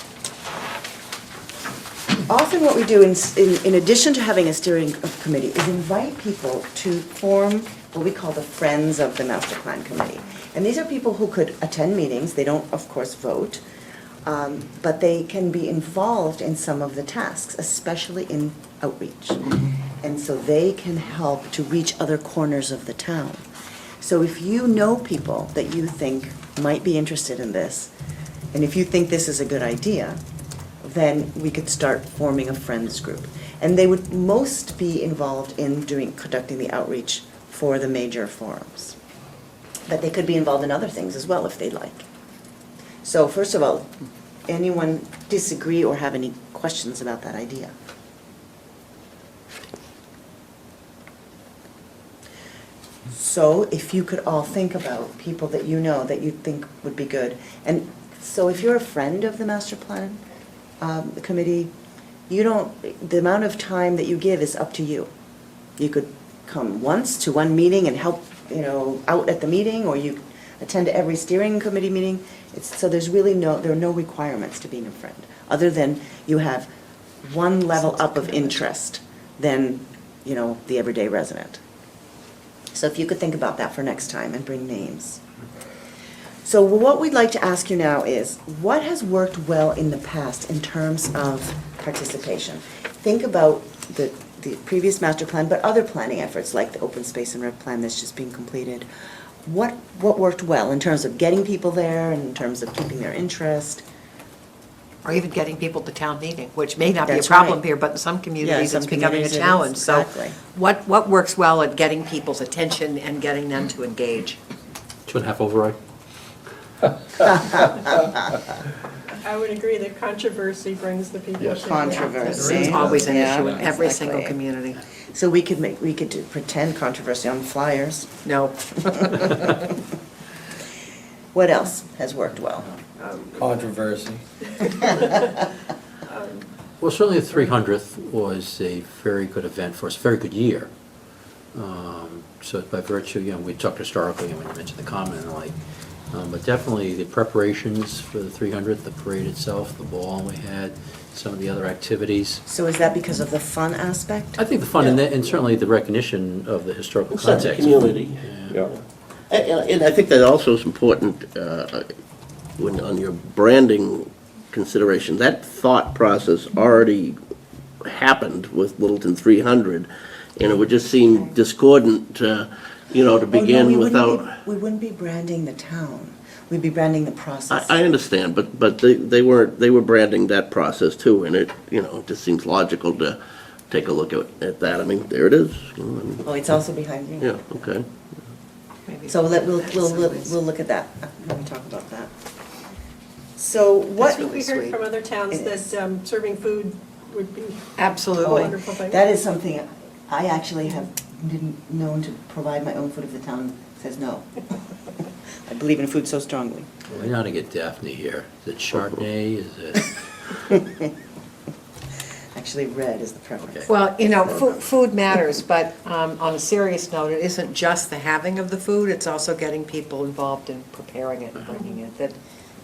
S6: often what we do in addition to having a steering committee is invite people to form what we call the Friends of the Master Plan Committee. And these are people who could attend meetings, they don't, of course, vote, but they can be involved in some of the tasks, especially in outreach. And so they can help to reach other corners of the town. So if you know people that you think might be interested in this, and if you think this is a good idea, then we could start forming a friends group. And they would most be involved in conducting the outreach for the major forums. But they could be involved in other things as well if they'd like. So first of all, anyone disagree or have any questions about that idea? So if you could all think about people that you know that you think would be good. And so if you're a friend of the master plan committee, the amount of time that you give is up to you. You could come once to one meeting and help, out at the meeting, or you attend every steering committee meeting. So there are no requirements to being a friend, other than you have one level up of interest than, the everyday resident. So if you could think about that for next time and bring names. So what we'd like to ask you now is, what has worked well in the past in terms of participation? Think about the previous master plan, but other planning efforts like the open space and rec plan that's just being completed. What worked well in terms of getting people there and in terms of keeping their interest?
S4: Or even getting people to town meeting, which may not be a
S6: That's
S4: problem
S6: right.
S4: here, but in some communities
S6: some
S4: it's becoming a
S6: communities it is,
S4: challenge.
S6: exactly.
S4: So what works well at getting people's attention and getting them to engage?
S2: 2.5 override.
S9: I would agree that controversy brings the people together.
S6: Controversy.
S4: It's always an
S6: Yeah,
S4: issue in every
S6: exactly.
S4: single community.
S6: So we could pretend controversy on flyers.
S4: No.
S6: What else has worked well?
S1: Controversy.
S2: Well, certainly the 300th was a very good event for us, very good year. So by virtue, we talked historically, when you mentioned the common and the like, but definitely the preparations for the 300th, the parade itself, the ball we had, some of the other activities.
S6: So is that because of the fun aspect?
S2: I think the fun and certainly the recognition of the historical
S8: It's like
S2: context.
S8: community.
S2: Yeah.
S8: And I think that also is important on your branding consideration. That thought process already happened with Littleton 300, and it would just seem discordant, to begin without.
S6: We wouldn't be branding the town. We'd be branding the process.
S8: I understand, but they were branding that process too, and it just seems logical to take a look at that. I mean, there it is.
S6: Oh, it's also behind me.
S8: Yeah, okay.
S4: Maybe.
S6: So we'll look at that when we talk about that. So
S9: I
S6: what?
S9: think we heard from other towns that serving food would be a
S4: Absolutely.
S9: wonderful thing.
S6: That is something I actually have didn't known to provide my own food if the town says no. I believe in food so strongly.
S2: Well, we know how to get Daphne here. Is it Chardonnay? Is it?
S6: Actually, red is the preference.
S4: Well, food matters, but on a serious note, it isn't just the having of the food, it's also getting people involved in preparing it and bringing it. That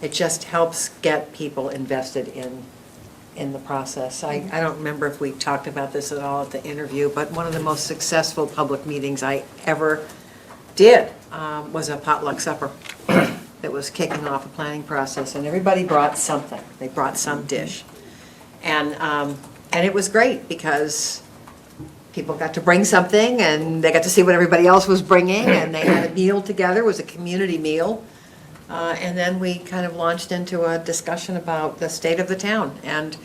S4: it just helps get people invested in the process. I don't remember if we talked about this at all at the interview, but one of the most successful public meetings I ever did was a potluck supper that was kicking off a planning process, and everybody brought something. They brought some dish. And it was great because people got to bring something and they got to see what everybody else was bringing, and they had a meal together. It was a community meal. And then we kind of launched into a discussion about the state of the town. And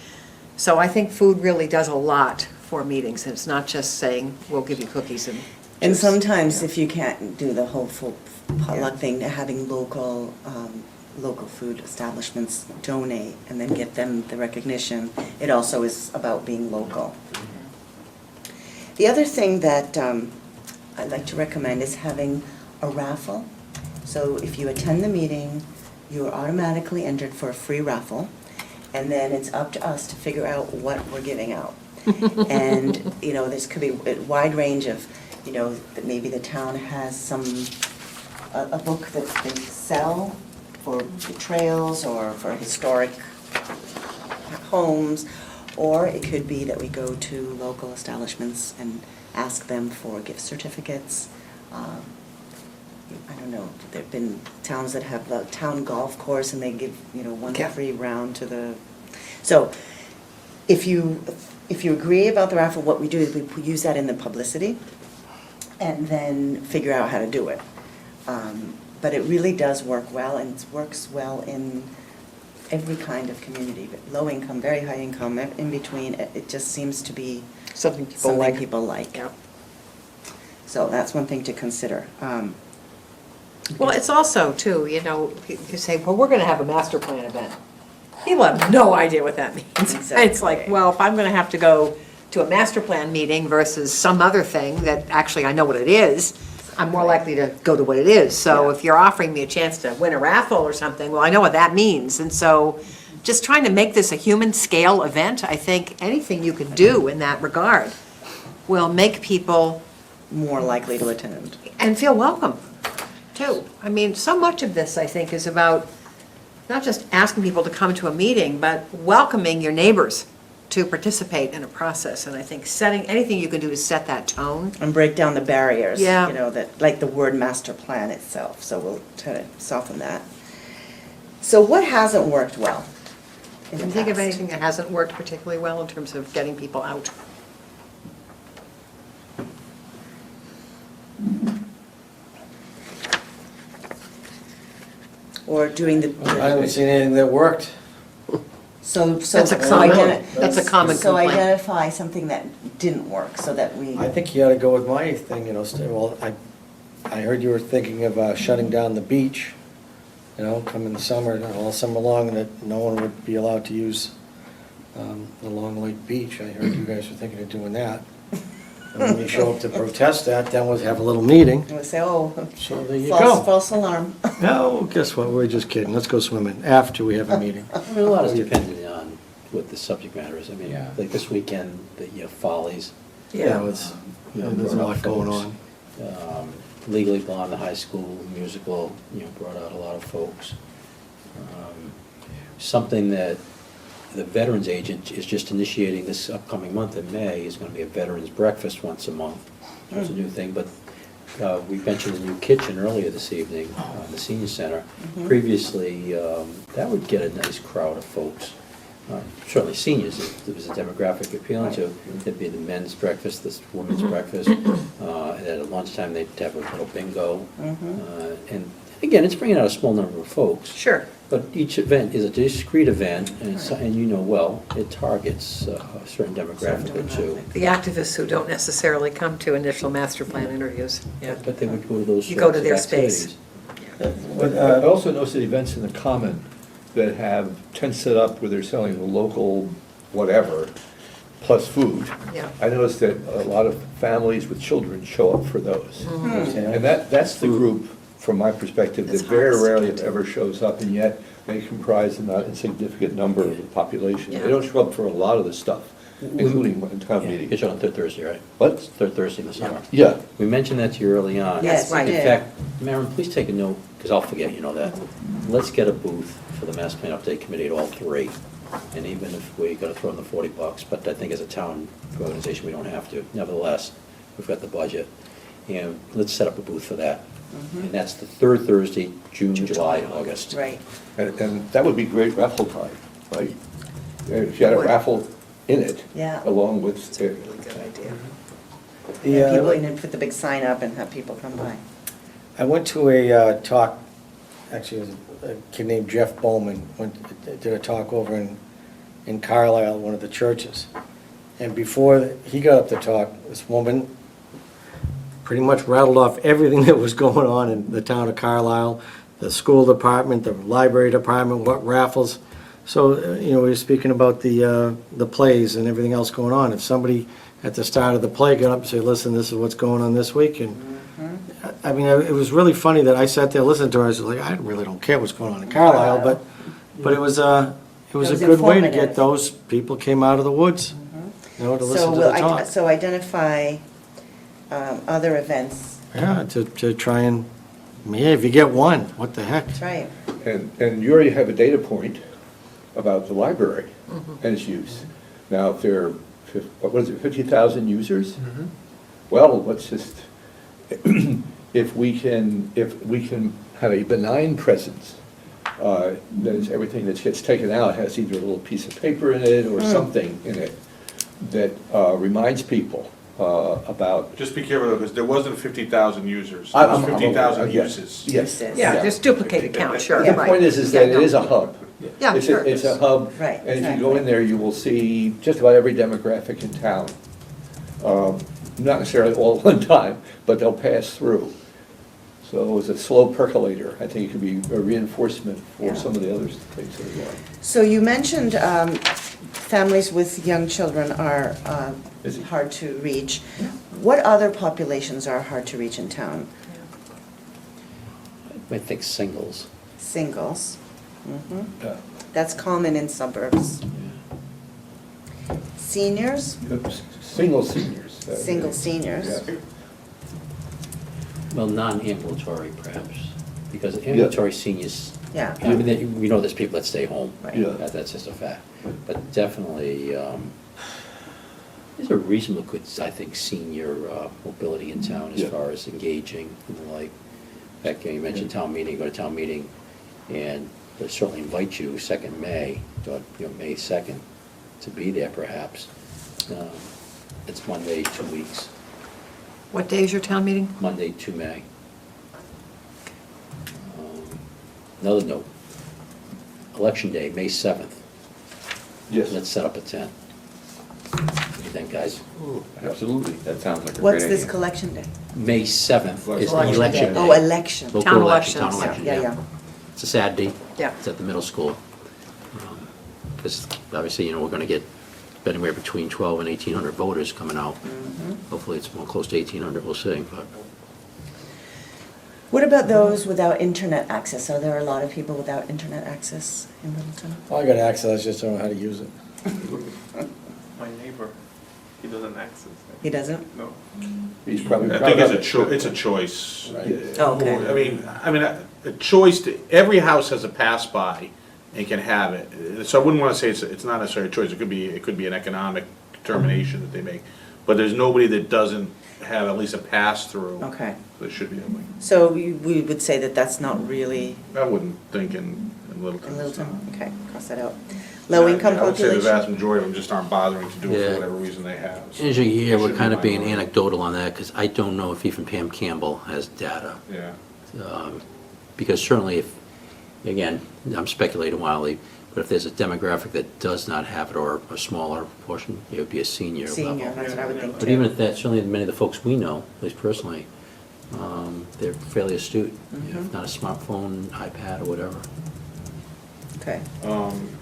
S4: so I think food really does a lot for meetings. It's not just saying, we'll give you cookies and
S6: And
S4: juice.
S6: sometimes if you can't do the whole full potluck thing, having local food establishments donate and then get them the recognition, it also is about being local. The other thing that I'd like to recommend is having a raffle. So if you attend the meeting, you are automatically entered for a free raffle, and then it's up to us to figure out what we're giving out. And, this could be a wide range of, that maybe the town has a book that they sell for the trails or for historic homes, Or it could be that we go to local establishments and ask them for gift certificates. I don't know, there've been towns that have a town golf course and they give, one
S4: Yeah.
S6: free round to the, so if you agree about the raffle, what we do is we use that in the publicity and then figure out how to do it. But it really does work well, and it works well in every kind of community, low income, very high income, in between. It just seems to be
S4: Something people
S6: something
S4: like.
S6: people like.
S4: Yeah.
S6: So that's one thing to consider.
S4: Well, it's also, too, you say, well, we're going to have a master plan event. People have no idea what that means. It's like,
S6: Exactly.
S4: well, if I'm going to have to go to a master plan meeting versus some other thing that actually I know what it is, I'm more likely to go to what it is. So
S6: Yeah.
S4: if you're offering me a chance to win a raffle or something, well, I know what that means. And so just trying to make this a human scale event, I think anything you could do in that regard will make people
S6: More likely to attend.
S4: and feel welcome, too. I mean, so much of this, I think, is about not just asking people to come to a meeting, but welcoming your neighbors to participate in a process. And I think anything you can do to set that tone.
S6: And break down the barriers.
S4: Yeah.
S6: That, like the word master plan itself, so we'll try to soften that. So what hasn't worked well in the
S4: Can you think of
S6: past?
S4: anything that hasn't worked particularly well in terms of getting people out?
S6: Or doing the.
S1: I haven't seen anything that worked.
S6: So
S4: That's a common- that's a common
S6: So
S4: complaint.
S6: identify something that didn't work, so that we.
S1: I think you ought to go with my thing, well, I heard you were thinking of shutting down the beach, come in the summer, all summer long, that no one would be allowed to use the Long Lake Beach. I heard you guys were thinking of doing that. And when you show up to protest that, then we'll have a little meeting.
S6: We'll say, oh,
S1: So there you
S6: false,
S1: go.
S6: false alarm.
S1: No, guess what, we're just kidding, let's go swimming after we have a meeting.
S2: I mean, a lot is dependent on what the subject matter is. I mean,
S7: Yeah.
S2: like this weekend, the Follies.
S1: Yeah, it's, there's a
S2: brought
S1: lot
S2: out
S1: going
S2: folks.
S1: on.
S2: Legally Blonde, the high school musical, brought out a lot of folks. Something that the Veterans Agent is just initiating this upcoming month in May is going to be a Veterans Breakfast once a month. It's a new thing, but we mentioned a new kitchen earlier this evening in the senior center. Previously, that would get a nice crowd of folks. Certainly seniors, if there was a demographic appealing to. There'd be the men's breakfast, the women's breakfast. And at lunchtime, they'd have a little bingo. And again, it's bringing out a small number of folks.
S4: Sure.
S2: But each event is a discrete event, and well, it targets a certain demographic or two.
S4: The activists who don't necessarily come to initial master plan interviews. Yeah.
S2: But they would go to those
S4: You go
S2: sorts
S4: to
S2: of
S4: their space.
S2: activities.
S3: I also noticed that events in the common that have tents set up where they're selling the local whatever, plus food.
S4: Yeah.
S3: I noticed that a lot of families with children show up for those.
S4: Mm-hmm.
S3: And that's the group, from my perspective, that
S4: It's
S3: very
S4: hardest to
S3: rarely
S4: get to.
S3: ever shows up, and yet they comprise a not insignificant number of the population.
S4: Yeah.
S3: They don't show up for a lot of the stuff, including town
S2: Yeah,
S3: meetings.
S2: it's on third Thursday, right?
S3: What?
S2: It's third Thursday in the summer.
S3: Yeah.
S2: We mentioned that to you early on.
S6: Yes,
S4: right.
S6: you
S2: In
S6: did.
S2: fact, Maren, please take a note, because I'll forget, that. Let's get a booth for the Master Plan Update Committee at all three. And even if we gotta throw in the $40, but I think as a town organization, we don't have to. Nevertheless, we've got the budget. And let's set up a booth for that. And that's the third Thursday, June, July, August.
S6: Right.
S3: And that would be great raffle time, right? If you had a
S4: Would.
S3: raffle in it.
S6: Yeah.
S3: Along with.
S6: It's a really good idea.
S1: The,
S6: And people, and then put the big sign up and have people come by.
S1: I went to a talk, actually, it was a kid named Jeff Bowman, did a talk over in Carlisle, one of the churches. And before he got up to talk, this woman pretty much rattled off everything that was going on in the town of Carlisle, the school department, the library department, what raffles. So, we were speaking about the plays and everything else going on. If somebody at the start of the play got up and said, listen, this is what's going on this week, and I mean, it was really funny that I sat there listening to her. I was like, I really don't care what's going on in Carlisle, but it was a
S6: was
S1: good way to get
S6: informative.
S1: those people came out of the woods, to listen
S6: So
S1: to
S6: we'll,
S1: the talk.
S6: so identify other events.
S1: Yeah, to try and, if you get one, what the heck?
S6: That's right.
S3: And you already have a data point about the library and its use.
S10: Now, if there are, what is it, 50,000 users? Well, let's just, if we can have a benign presence, that is, everything that gets taken out has either a little piece of paper in it or something in it that reminds people about.
S11: Just be careful, though, because there wasn't 50,000 users.
S10: I'm-
S11: There was
S10: I'm aware,
S11: 50,000
S10: yes.
S11: uses.
S10: Yes.
S4: Yeah, there's duplicated count, sure,
S10: The
S4: right.
S10: point is
S4: Yeah,
S10: that it
S4: no.
S10: is a hub.
S4: Yeah,
S10: It's
S4: sure.
S10: It's a hub.
S6: Right,
S10: And if you go in there, you will see just about every demographic in town. Not necessarily all at one time, but they'll pass through. So it's a slow percolator. I think it could be a reinforcement for
S6: Yeah.
S10: some of the other things that are going.
S6: So you mentioned families with young children are
S10: Is it-
S6: hard to reach. What other populations are hard to reach in town?
S2: I think singles.
S6: Singles. Mhm.
S10: Yeah.
S6: That's common in suburbs. Seniors?
S10: Single seniors.
S6: Single seniors.
S10: Yeah.
S2: Well, non-ambulatory perhaps, because ambulatory seniors,
S6: Yeah.
S2: I mean, we know there's people that stay home.
S6: Right.
S10: Yeah.
S2: That's just a fact. But definitely, there's a reasonable, good, I think, senior mobility in town as
S10: Yeah.
S2: far as engaging and the like. In fact, you mentioned town meeting, go to town meeting, and they certainly invite you, 2nd May, May 2nd, to be there perhaps. It's Monday, 2 weeks,
S4: What day is your town meeting?
S2: Monday, 2 May. Another note, Election Day, May 7th.
S10: Yes.
S2: Let's set up a tent. What do you think, guys?
S7: Absolutely, that sounds like a great
S6: What's
S7: idea.
S6: this collection day?
S2: May 7th is
S4: Election
S2: election
S4: day.
S2: day.
S6: Oh, election.
S2: Local
S4: Town
S2: election,
S4: elections.
S2: town election,
S6: Yeah, yeah.
S2: It's a Saturday.
S4: Yeah.
S2: It's at the middle school. Because obviously, we're going to get anywhere between 12 and 1,800 voters coming out. Hopefully, it's more close to 1,800, we'll see. But
S6: What about those without internet access? Are there a lot of people without internet access in Littleton?
S1: I got access, I just don't know how to use it.
S5: My neighbor, he doesn't access it.
S6: He doesn't?
S5: No.
S10: He's probably.
S11: I think it's a choice.
S6: Oh, okay.
S11: I mean, a choice, every house has a pass-by and can have it. So I wouldn't want to say it's not necessarily a choice, it could be an economic determination that they make. But there's nobody that doesn't have at least a pass-through.
S6: Okay.
S11: That should be able to.
S6: So we would say that that's not really
S11: I wouldn't think in Littleton.
S6: in Littleton? Okay, cross that out. Low-income
S11: I would say the
S6: population?
S11: vast majority of them just aren't bothering to do it
S2: Yeah.
S11: for whatever reason they have. So
S2: usually, yeah,
S11: it
S2: we're
S11: should
S2: kind of
S11: be
S2: being
S11: minority.
S2: anecdotal on that, because I don't know if even Pam Campbell has data.
S11: Yeah.
S2: Because certainly if, again, I'm speculating wildly, but if there's a demographic that does not have it, or a smaller portion, it would be a senior level.
S6: Senior, that's what I would think too.
S2: But even if that, certainly many of the folks we know, at least personally, they're fairly astute. If not a smartphone, iPad, or whatever.
S6: Okay.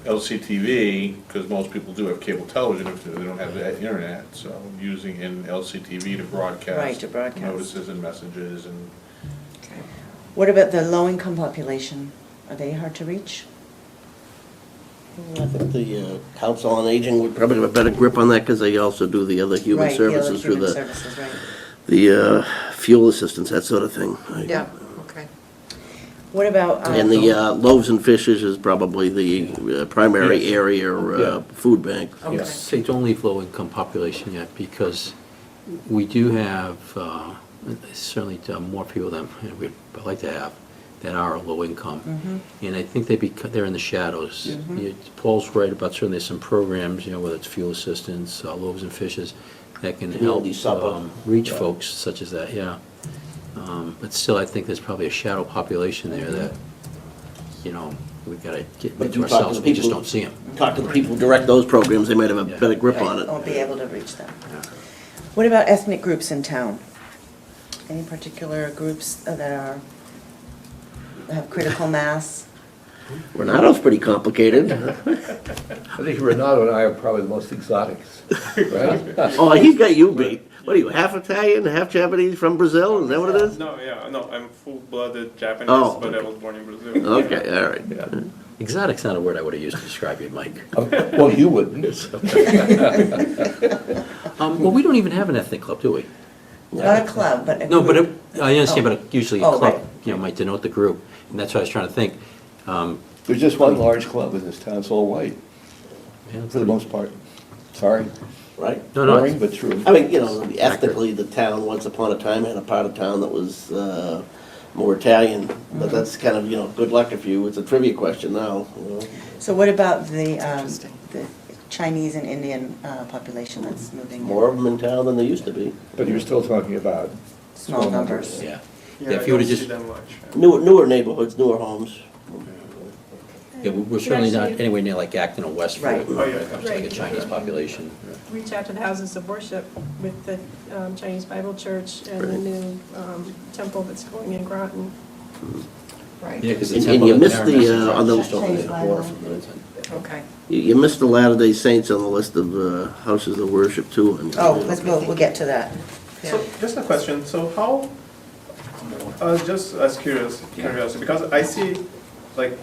S11: LCTV, because most people do have cable television if they don't have the internet, so using in LCTV to broadcast.
S6: Right, to broadcast.
S11: Notices and messages and.
S6: Okay. What about the low-income population? Are they hard to reach?
S8: I think the Council on Aging would probably have a better grip on that because they also do the other human
S6: Right, the other
S8: services through
S6: human
S8: the,
S6: services, right.
S8: the fuel assistance, that sort of thing.
S4: Yeah, okay.
S6: What about?
S8: And the loaves and fishes is probably the primary
S10: Yes.
S8: area
S10: Yeah.
S8: food bank.
S4: Okay.
S2: Say, don't leave low-income population yet, because we do have, certainly more people than we'd like to have, that are low income. And I think they're in the shadows. Paul's right about certainly there's some programs, whether it's fuel assistance, loaves and fishes, that can help
S8: Community supper.
S2: reach folks such as that, yeah. But still, I think there's probably a shadow population there that, we've got to get
S8: But
S2: into
S8: you talk to
S2: ourselves,
S8: the
S2: we just
S8: people-
S2: don't see them.
S8: Talk to the people who direct those programs, they might have a
S2: Yeah.
S8: better grip
S6: Right,
S8: on it.
S6: won't be able to reach them. What about ethnic groups in town? Any particular groups that have critical mass?
S8: Renato's pretty complicated.
S10: I think Renato and I are probably the most exotics, right?
S8: Oh, he's got you beat. What are you, half Italian, half Japanese from Brazil? Is that what it is?
S5: No, I'm full-blooded Japanese,
S8: Oh,
S5: but I
S8: okay.
S5: was born in Brazil.
S8: Okay, all right.
S10: Yeah.
S2: Exotic's not a word I would have used to describe you, Mike.
S10: Well, you wouldn't.
S2: Well, we don't even have an ethnic club, do we?
S6: Not a club, but a
S2: No, but
S6: group.
S2: I understand, but usually a
S6: Oh,
S2: club,
S6: right.
S2: might denote the group, and that's what I was trying to think.
S10: There's just one large club in this town, it's all white,
S2: Yeah,
S10: for the most part. Sorry,
S8: right?
S2: No, no,
S10: boring but true.
S8: I mean, you know, ethnically, the town, once upon a time, had a part of town that was more Italian, but that's kind of, you know, good luck if you, it's a trivia question now, you know.
S6: So what about the
S4: interesting.
S6: Chinese and Indian population that's moving?
S8: More of them in town than there used to be.
S10: But you're still talking about
S6: Small numbers.
S2: yeah.
S5: Yeah,
S2: If
S5: I
S2: you would've
S5: don't
S2: just-
S5: see them much.
S8: Newer neighborhoods, newer homes.
S2: Yeah, we're certainly not anywhere near like Acton or Westford.
S6: Right.
S5: Oh, yeah.
S2: It's like a Chinese population.
S9: Reach out to the houses of worship with the Chinese Bible Church and the new temple that's going in Groton.
S4: Right.
S2: Yeah, because the
S8: And
S2: temple
S8: you
S2: that
S8: missed
S2: Mary
S8: the,
S2: Messer
S8: on the,
S2: just over
S6: Chinese
S2: there.
S6: Bible.
S4: Okay.
S8: you missed the Latter-day Saints on the list of houses of worship too. I mean,
S6: Oh, we'll get to that.
S9: So,
S12: Just a question, so how, just as curiosity, because I see like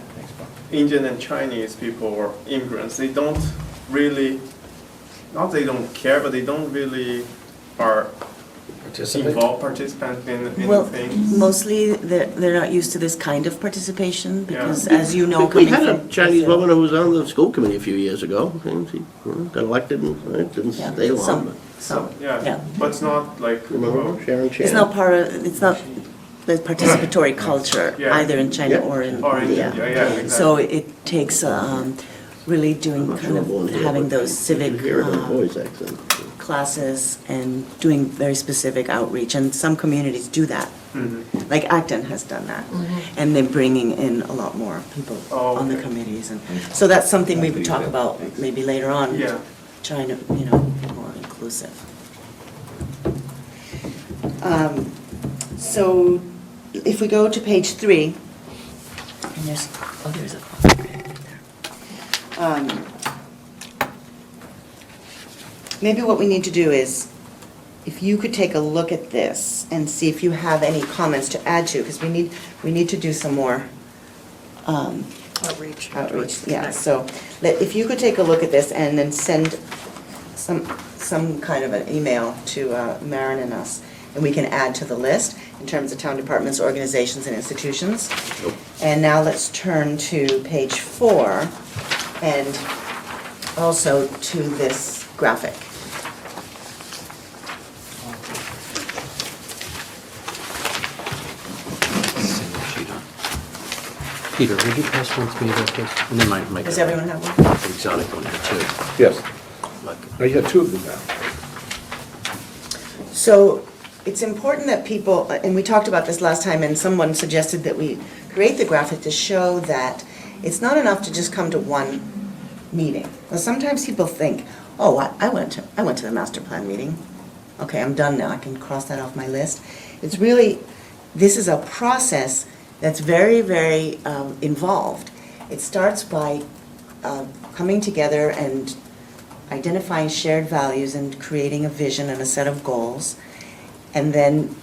S12: Indian and Chinese people or immigrants, they don't really, not they don't care, but they don't really are involved, participant in
S6: Well,
S12: things.
S6: mostly they're not used to this kind of participation because,
S12: Yeah.
S6: as you know,
S8: We
S6: coming
S8: had a
S6: from
S8: Chinese
S6: Brazil-
S8: woman who was on the school committee a few years ago, and she got elected and didn't
S6: Yeah,
S8: stay long.
S6: some,
S8: but-
S6: some,
S12: Yeah,
S6: yeah.
S12: but it's not like,
S8: Remember Sharon Chan?
S6: It's not it's not the participatory culture
S12: Yeah.
S6: either in China
S8: Yeah.
S6: or in
S12: or in
S6: India.
S12: India, yeah, exactly.
S6: So it takes really doing
S8: I'm
S6: kind
S8: sure
S6: of
S8: born here,
S6: having
S8: but
S6: those
S8: you
S6: civic
S8: hear it in her voice accent.
S6: classes and doing very specific outreach, and some communities do that.
S12: Mhm.
S6: Like Acton has done that, and they're bringing in a lot more people
S12: Oh,
S6: on the
S12: okay.
S6: committees, and so that's something we would talk about maybe later on.
S12: Yeah.
S6: Trying to, you know, be more inclusive. So if we go to page 3, and there's a clock right there. Maybe what we need to do is, if you could take a look at this and see if you have any comments to add to, because we need to do some more
S4: Outreach.
S6: outreach, yeah, so if you could take a look at this and then send some kind of an email to Maren and us, and we can add to the list in terms of town departments, organizations, and institutions. And now let's turn to page 4 and also to this graphic.
S2: Peter, would you pass one to me real quick? And then my
S6: Does everyone have one?
S2: exotic one here too.
S10: Yes. Now you have two of them now.
S6: So it's important that people, and we talked about this last time, and someone suggested that we create the graphic to show that it's not enough to just come to one meeting. Well, sometimes people think, oh, I went to the master plan meeting. Okay, I'm done now, I can cross that off my list. It's really, this is a process that's very, very involved. It starts by coming together and identifying shared values and creating a vision and a set of goals. And then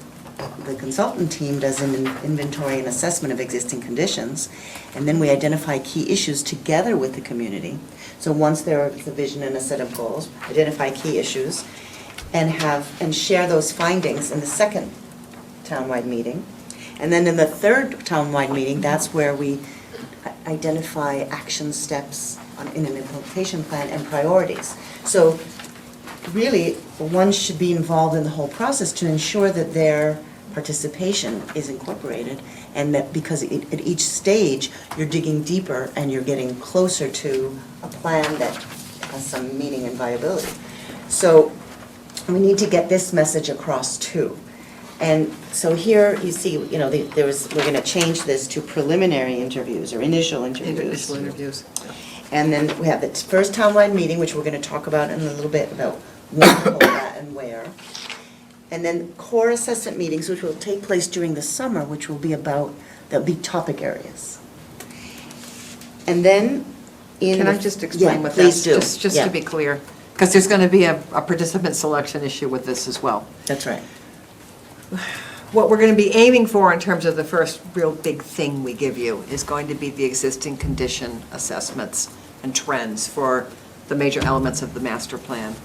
S6: the consultant team does an inventory and assessment of existing conditions. And then we identify key issues together with the community. So once there is a vision and a set of goals, identify key issues and share those findings in the second townwide meeting. And then in the third townwide meeting, that's where we identify action steps in an implementation plan and priorities. So really, one should be involved in the whole process to ensure that their participation is incorporated, and that because at each stage, you're digging deeper and you're getting closer to a plan that has some meaning and viability. So we need to get this message across too. And so here you see, you know, we're going to change this to preliminary interviews or initial interviews.
S4: Initial interviews.
S6: And then we have the first townwide meeting, which we're going to talk about in a little bit, about when to hold that and where. And then core assessment meetings, which will take place during the summer, which will be about, there'll be topic areas. And then in.
S4: Can I
S6: the-
S4: just explain
S6: Yeah,
S4: what
S6: please
S4: that's,
S6: do.
S4: just
S6: Yeah,
S4: to be clear? Because there's going to be a participant selection issue with this as well.
S6: That's right.
S4: What we're going to be aiming for in terms of the first real big thing we give you is going to be the existing condition assessments and trends for the major elements of the master plan.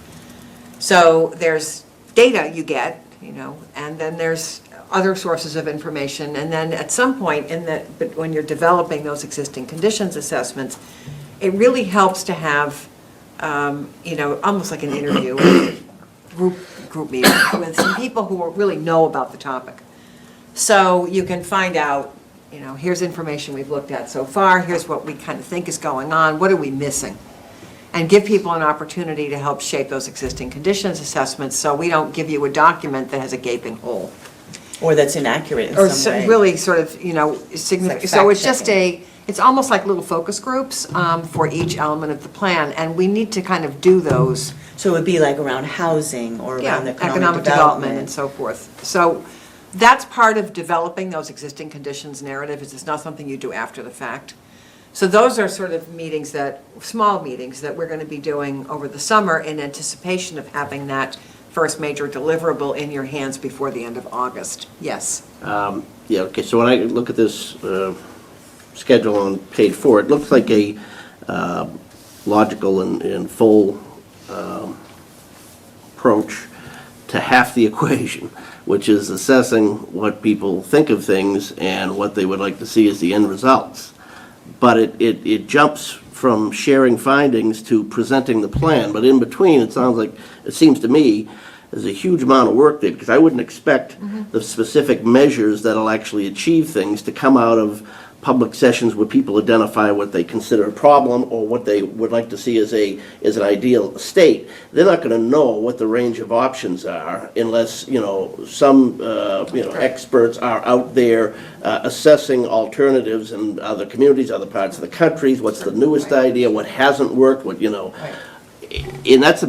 S4: So there's data you get, you know, and then there's other sources of information. And then at some point but when you're developing those existing conditions assessments, it really helps to have almost like an interview, group meeting with some people who really know about the topic. So you can find out, here's information we've looked at so far, here's what we kind of think is going on, what are we missing? And give people an opportunity to help shape those existing conditions assessments, so we don't give you a document that has a gaping hole.
S6: Or that's inaccurate in
S4: Or
S6: some way.
S4: really sort of, significant, so it's just
S6: fact-checking.
S4: it's almost like little focus groups for each element of the plan, and we need to kind of do those.
S6: So it would be like around housing or
S4: Yeah,
S6: around
S4: economic development and so forth. So that's part of developing those existing conditions narrative, is it's not something you do after the fact. So those are sort of small meetings that we're going to be doing over the summer in anticipation of having that first major deliverable in your hands before the end of August. Yes.
S8: Yeah, okay, so when I look at this schedule on page 4, it looks like a logical and full approach to half the equation, which is assessing what people think of things and what they would like to see as the end results. But it jumps from sharing findings to presenting the plan, but in between, it seems to me, there's a huge amount of work there, because I wouldn't expect the specific measures that'll actually achieve things to come out of public sessions where people identify what they consider a problem or what they would like to see as an ideal state. They're not gonna know what the range of options are unless, some, experts are out there assessing alternatives in other communities, other parts of the country, what's the newest idea, what hasn't worked, and that's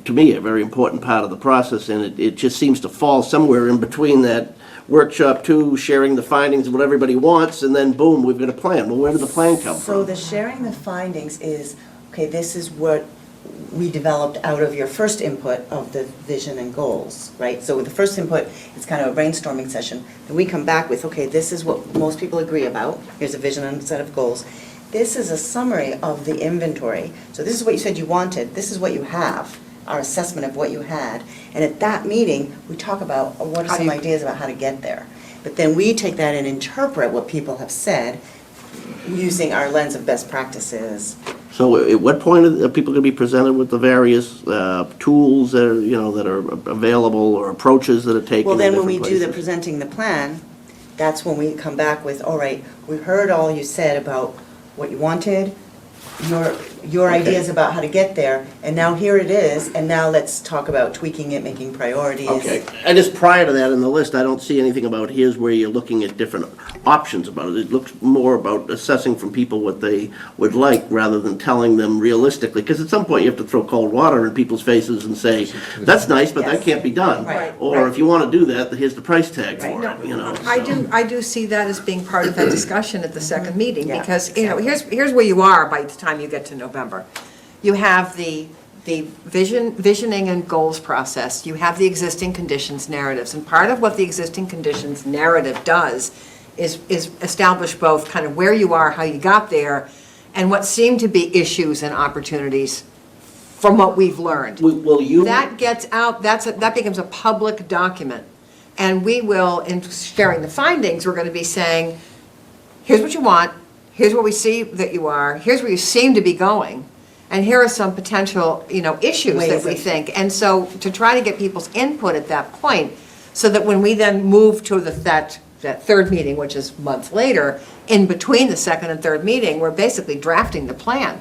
S8: to me, a very important part of the process, and it just seems to fall somewhere in between that workshop 2, sharing the findings of what everybody wants, and then boom, we've got a plan. Well, where did the plan come from?
S6: So the sharing the findings is, okay, this is what we developed out of your first input of the vision and goals, right? So with the first input, it's kind of a brainstorming session. Then we come back with, okay, this is what most people agree about. Here's a vision and a set of goals. This is a summary of the inventory. So this is what you said you wanted. This is what you have, our assessment of what you had. And at that meeting, we talk about what are some ideas about how to get there. But then we take that and interpret what people have said using our lens of best practices.
S8: So at what point are people going to be presented with the various tools that are available or approaches that are taken
S6: Well,
S8: in
S6: then when we
S8: different
S6: do the
S8: places?
S6: presenting the plan, that's when we come back with, all right, we heard all you said about what you wanted, your ideas about how to get there, and now here it is, and now let's talk about tweaking it, making priorities.
S8: Okay, and just prior to that in the list, I don't see anything about here's where you're looking at different options about it. It looks more about assessing from people what they would like rather than telling them realistically, because at some point you have to throw cold water in people's faces and say, that's nice, but that
S6: Yes.
S8: can't be done.
S6: Right.
S8: Or if you want to do that, here's the price tag for
S6: Right.
S8: it,
S4: I do see that as being part of that discussion at the second meeting,
S6: Yeah,
S4: because,
S6: exactly.
S4: here's where you are by the time you get to November. You have the visioning and goals process, you have the existing conditions narratives, and part of what the existing conditions narrative does is establish both kind of where you are, how you got there, and what seem to be issues and opportunities from what we've learned.
S8: Will you?
S4: That gets out, that becomes a public document. And we will, in sharing the findings, we're going to be saying, here's what you want, here's where we see that you are, here's where you seem to be going, and here are some potential, issues that
S6: Ways
S4: we
S6: of-
S4: think. And so to try to get people's input at that point, so that when we then move to that third meeting, which is months later, in between the second and third meeting, we're basically drafting the plan.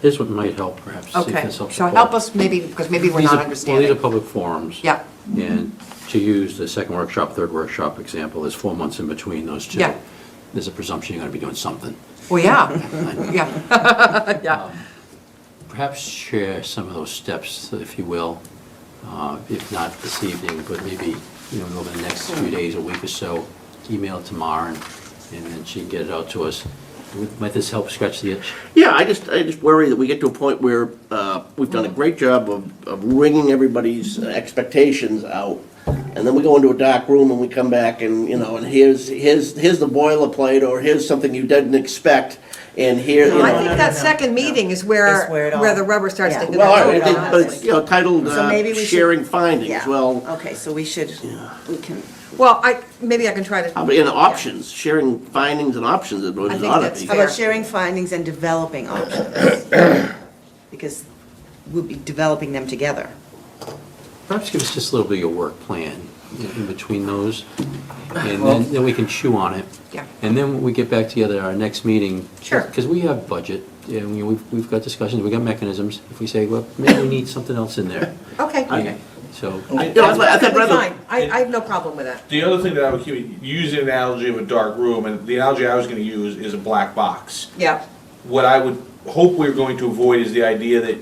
S2: Here's what might help, perhaps. see if
S4: Okay,
S2: this helps
S4: so
S2: the
S4: help
S2: poll.
S4: us maybe, because maybe we're
S2: These
S4: not
S2: are-
S4: understanding.
S2: Well, these are public forums.
S4: Yeah.
S2: And to use the second workshop, third workshop example, there's 4 months in between those two.
S4: Yeah.
S2: There's a presumption you're going to be doing something.
S4: Well, yeah, yeah, yeah.
S2: Perhaps share some of those steps, if you will, if not this evening, but maybe, over the next few days, a week or so, email it to Maren, and then she can get it out to us. Might this help scratch the itch?
S8: Yeah, I just worry that we get to a point where we've done a great job of wringing everybody's expectations out, and then we go into a dark room and we come back and, you know, and here's the boilerplate, or here's something you didn't expect, and here, you
S4: Well, I
S8: know.
S4: think that second meeting is where,
S6: Is where it all-
S4: where the rubber starts
S6: yeah.
S4: to hit the
S8: Well, all
S4: road,
S8: right, but it's,
S4: honestly.
S8: you know, titled
S6: So maybe we should-
S8: sharing findings,
S6: Yeah.
S8: well,
S6: Okay, so we should, we can,
S4: Well, maybe I can try to.
S8: in options, sharing findings and options, it would
S4: I think
S8: ought to
S4: that's
S8: be.
S6: how
S4: fair.
S6: about sharing findings and developing options? Because we'll be developing them together.
S2: Perhaps give us just a little bit of your work plan in between those, and then we can chew on it.
S4: Yeah.
S2: And then when we get back together at our next meeting.
S4: Sure.
S2: Because we have budget, and we've got discussions, we've got mechanisms. If we say, well, maybe we need something else in there.
S4: Okay.
S2: So,
S8: I think
S4: Perfectly
S8: rather-
S4: fine. I have no problem with that.
S11: The other thing that I would keep, use the analogy of a dark room, and the analogy I was gonna use is a black box.
S4: Yeah.
S11: What I would hope we're going to avoid is the idea that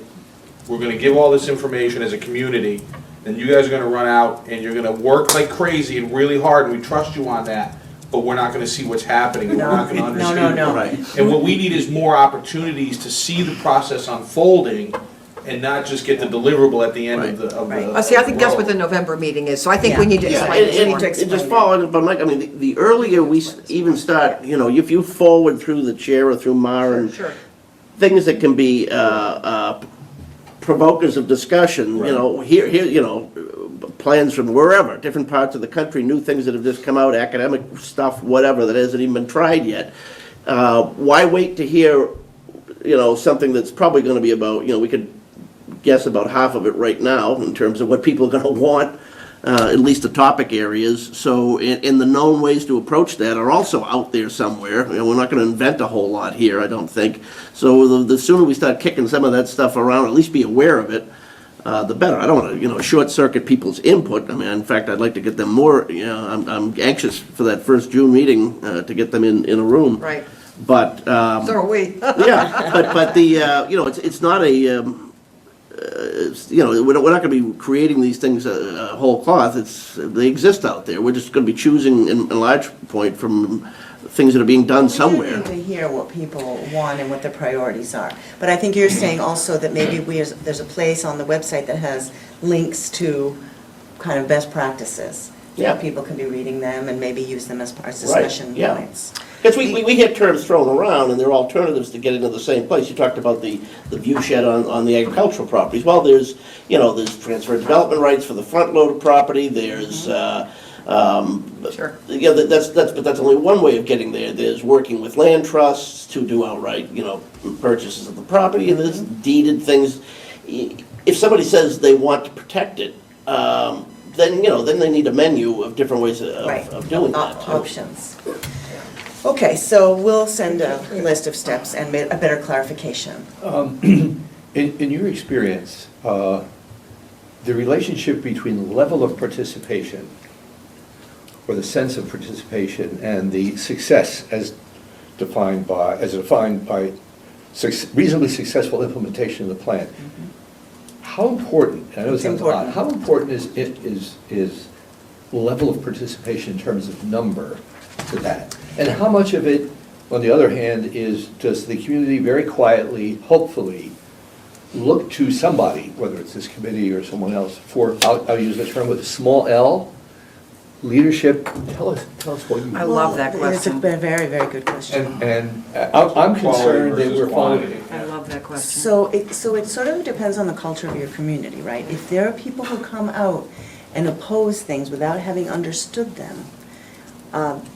S11: we're gonna give all this information as a community, and you guys are gonna run out and you're gonna work like crazy and really hard, and we trust you on that, but we're not gonna see what's happening, and we're not gonna understand.
S6: No.
S8: Right.
S11: And what we need is more opportunities to see the process unfolding and not just get the deliverable at the end of the.
S6: Right.
S4: See, I think that's what the
S11: road.
S4: November meeting is, so I think we
S6: Yeah.
S4: need to
S8: Yeah,
S4: explain this
S8: and
S4: more.
S8: just following up on Mike, I mean, the earlier we even start, you know, if you forward through the chair or through Mara and
S4: Sure.
S8: things that can be provokers of discussion, you know, here, you know, plans from wherever, different parts of the country, new things that have just come out, academic stuff, whatever, that hasn't even been tried yet. Why wait to hear, you know, something that's probably gonna be about, you know, we could guess about half of it right now in terms of what people are gonna want, at least the topic areas. So, in the known ways to approach that are also out there somewhere. You know, we're not gonna invent a whole lot here, I don't think. So the sooner we start kicking some of that stuff around, at least be aware of it, the better. I don't wanna, you know, short circuit people's input. I mean, in fact, I'd like to get them more, you know, I'm anxious for that first June meeting, to get them in a room.
S4: Right.
S8: But,
S4: So are we.
S8: yeah, but the, you know, it's not a, you know, we're not gonna be creating these things whole cloth, they exist out there. We're just gonna be choosing in large point from things that are being done somewhere.
S6: We need to hear what people want and what their priorities are. But I think you're saying also that maybe there's a place on the website that has links to kind of best practices.
S8: Yeah.
S6: People can be reading them and maybe use them as discussion
S8: yeah.
S6: points.
S8: Because we hear terms thrown around, and there are alternatives to getting to the same place. You talked about the view shed on the agricultural properties. Well, there's, you know, there's transfer of development rights for the front load of property, there's,
S4: Sure.
S8: yeah, but that's only one way of getting there. There's working with land trusts to do outright, you know, purchases of the property, and there's deeded things. If somebody says they want to protect it, then, you know, then they need a menu of different ways
S6: Right.
S8: of doing that.
S6: Options. Okay, so we'll send a list of steps and a better clarification.
S10: In your experience, the relationship between the level of participation, or the sense of participation, and the success as defined by reasonably successful implementation of the plan, how important, I know it
S6: It's
S10: sounds a lot,
S6: important.
S10: how important is level of participation in terms of number to that? And how much of it, on the other hand, is does the community very quietly, hopefully, look to somebody, whether it's this committee or someone else, for, I'll use the term with a small L, leadership? Tell us what you.
S4: I love that
S6: Well,
S4: question.
S6: It's a very, very good question.
S10: And I'm concerned that we're following.
S11: Quality versus quantity.
S4: I love that question.
S6: So it sort of depends on the culture of your community, right? If there are people who come out and oppose things without having understood them,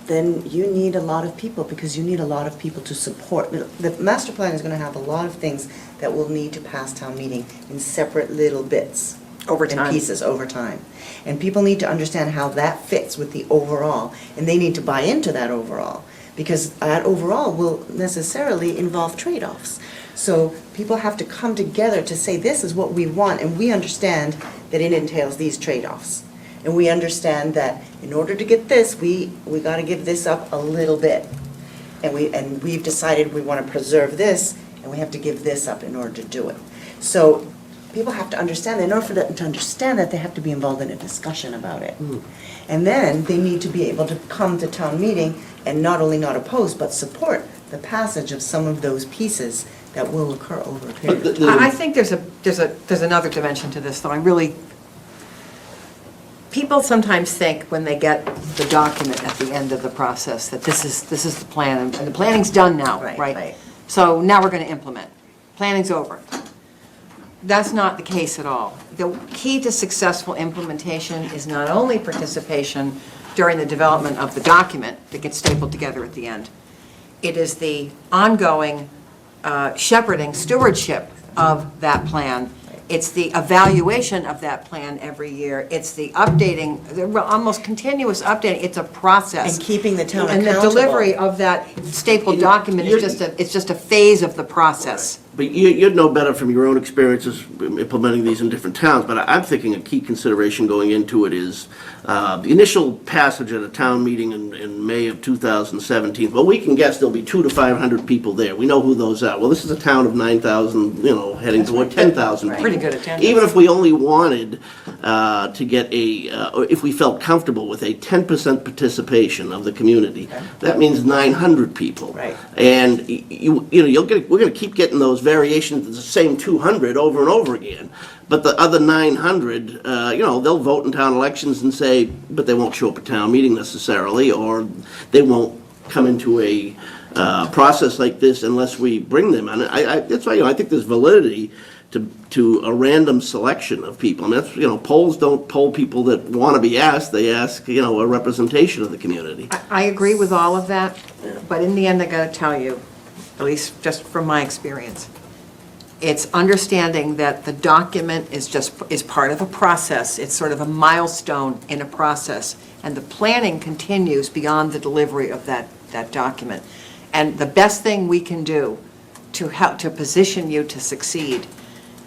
S6: then you need a lot of people, because you need a lot of people to support. The master plan is going to have a lot of things that will need to pass town meeting in separate little bits.
S4: Over
S6: And
S4: time.
S6: pieces over time. And people need to understand how that fits with the overall, and they need to buy into that overall, because that overall will necessarily involve trade-offs. So people have to come together to say, this is what we want, and we understand that it entails these trade-offs. And we understand that in order to get this, we got to give this up a little bit. And we've decided we want to preserve this, and we have to give this up in order to do it. So people have to understand that. In order for them to understand that, they have to be involved in a discussion about it. And then they need to be able to come to town meeting and not only not oppose, but support the passage of some of those pieces that will occur over a period of time.
S4: I think there's another dimension to this, though. people sometimes think when they get the document at the end of the process that this is the plan, and the planning's done now,
S6: Right,
S4: right?
S6: right.
S4: So now we're going to implement. Planning's over. That's not the case at all. The key to successful implementation is not only participation during the development of the document that gets stapled together at the end, it is the ongoing shepherding, stewardship of that plan. It's the evaluation of that plan every year. It's the updating, the almost continuous updating. It's a process.
S6: And keeping the town
S4: And the
S6: accountable.
S4: delivery of that stapled document is it's just a phase of the process.
S8: But you'd know better from your own experiences implementing these in different towns, but I'm thinking a key consideration going into it is the initial passage at a town meeting in May of 2017. Well, we can guess there'll be 200 to 500 people there. We know who those are. Well, this is a town of 9,000, heading toward 10,000 people.
S4: Pretty good attendance.
S8: Even if we only wanted to get or if we felt comfortable with a 10% participation of the community, that means 900 people.
S6: Right.
S8: And we're going to keep getting those variations of the same 200 over and over again. But the other 900, they'll vote in town elections and say, but they won't show up at town meeting necessarily, or they won't come into a process like this unless we bring them. And that's why I think there's validity to a random selection of people. I mean, that's, polls don't poll people that want to be asked. They ask, a representation of the community.
S4: I agree with all of that, but in the end, I got to tell you, at least just from my experience, it's understanding that the document is part of a process. It's sort of a milestone in a process, and the planning continues beyond the delivery of that document. And the best thing we can do to help to position you to succeed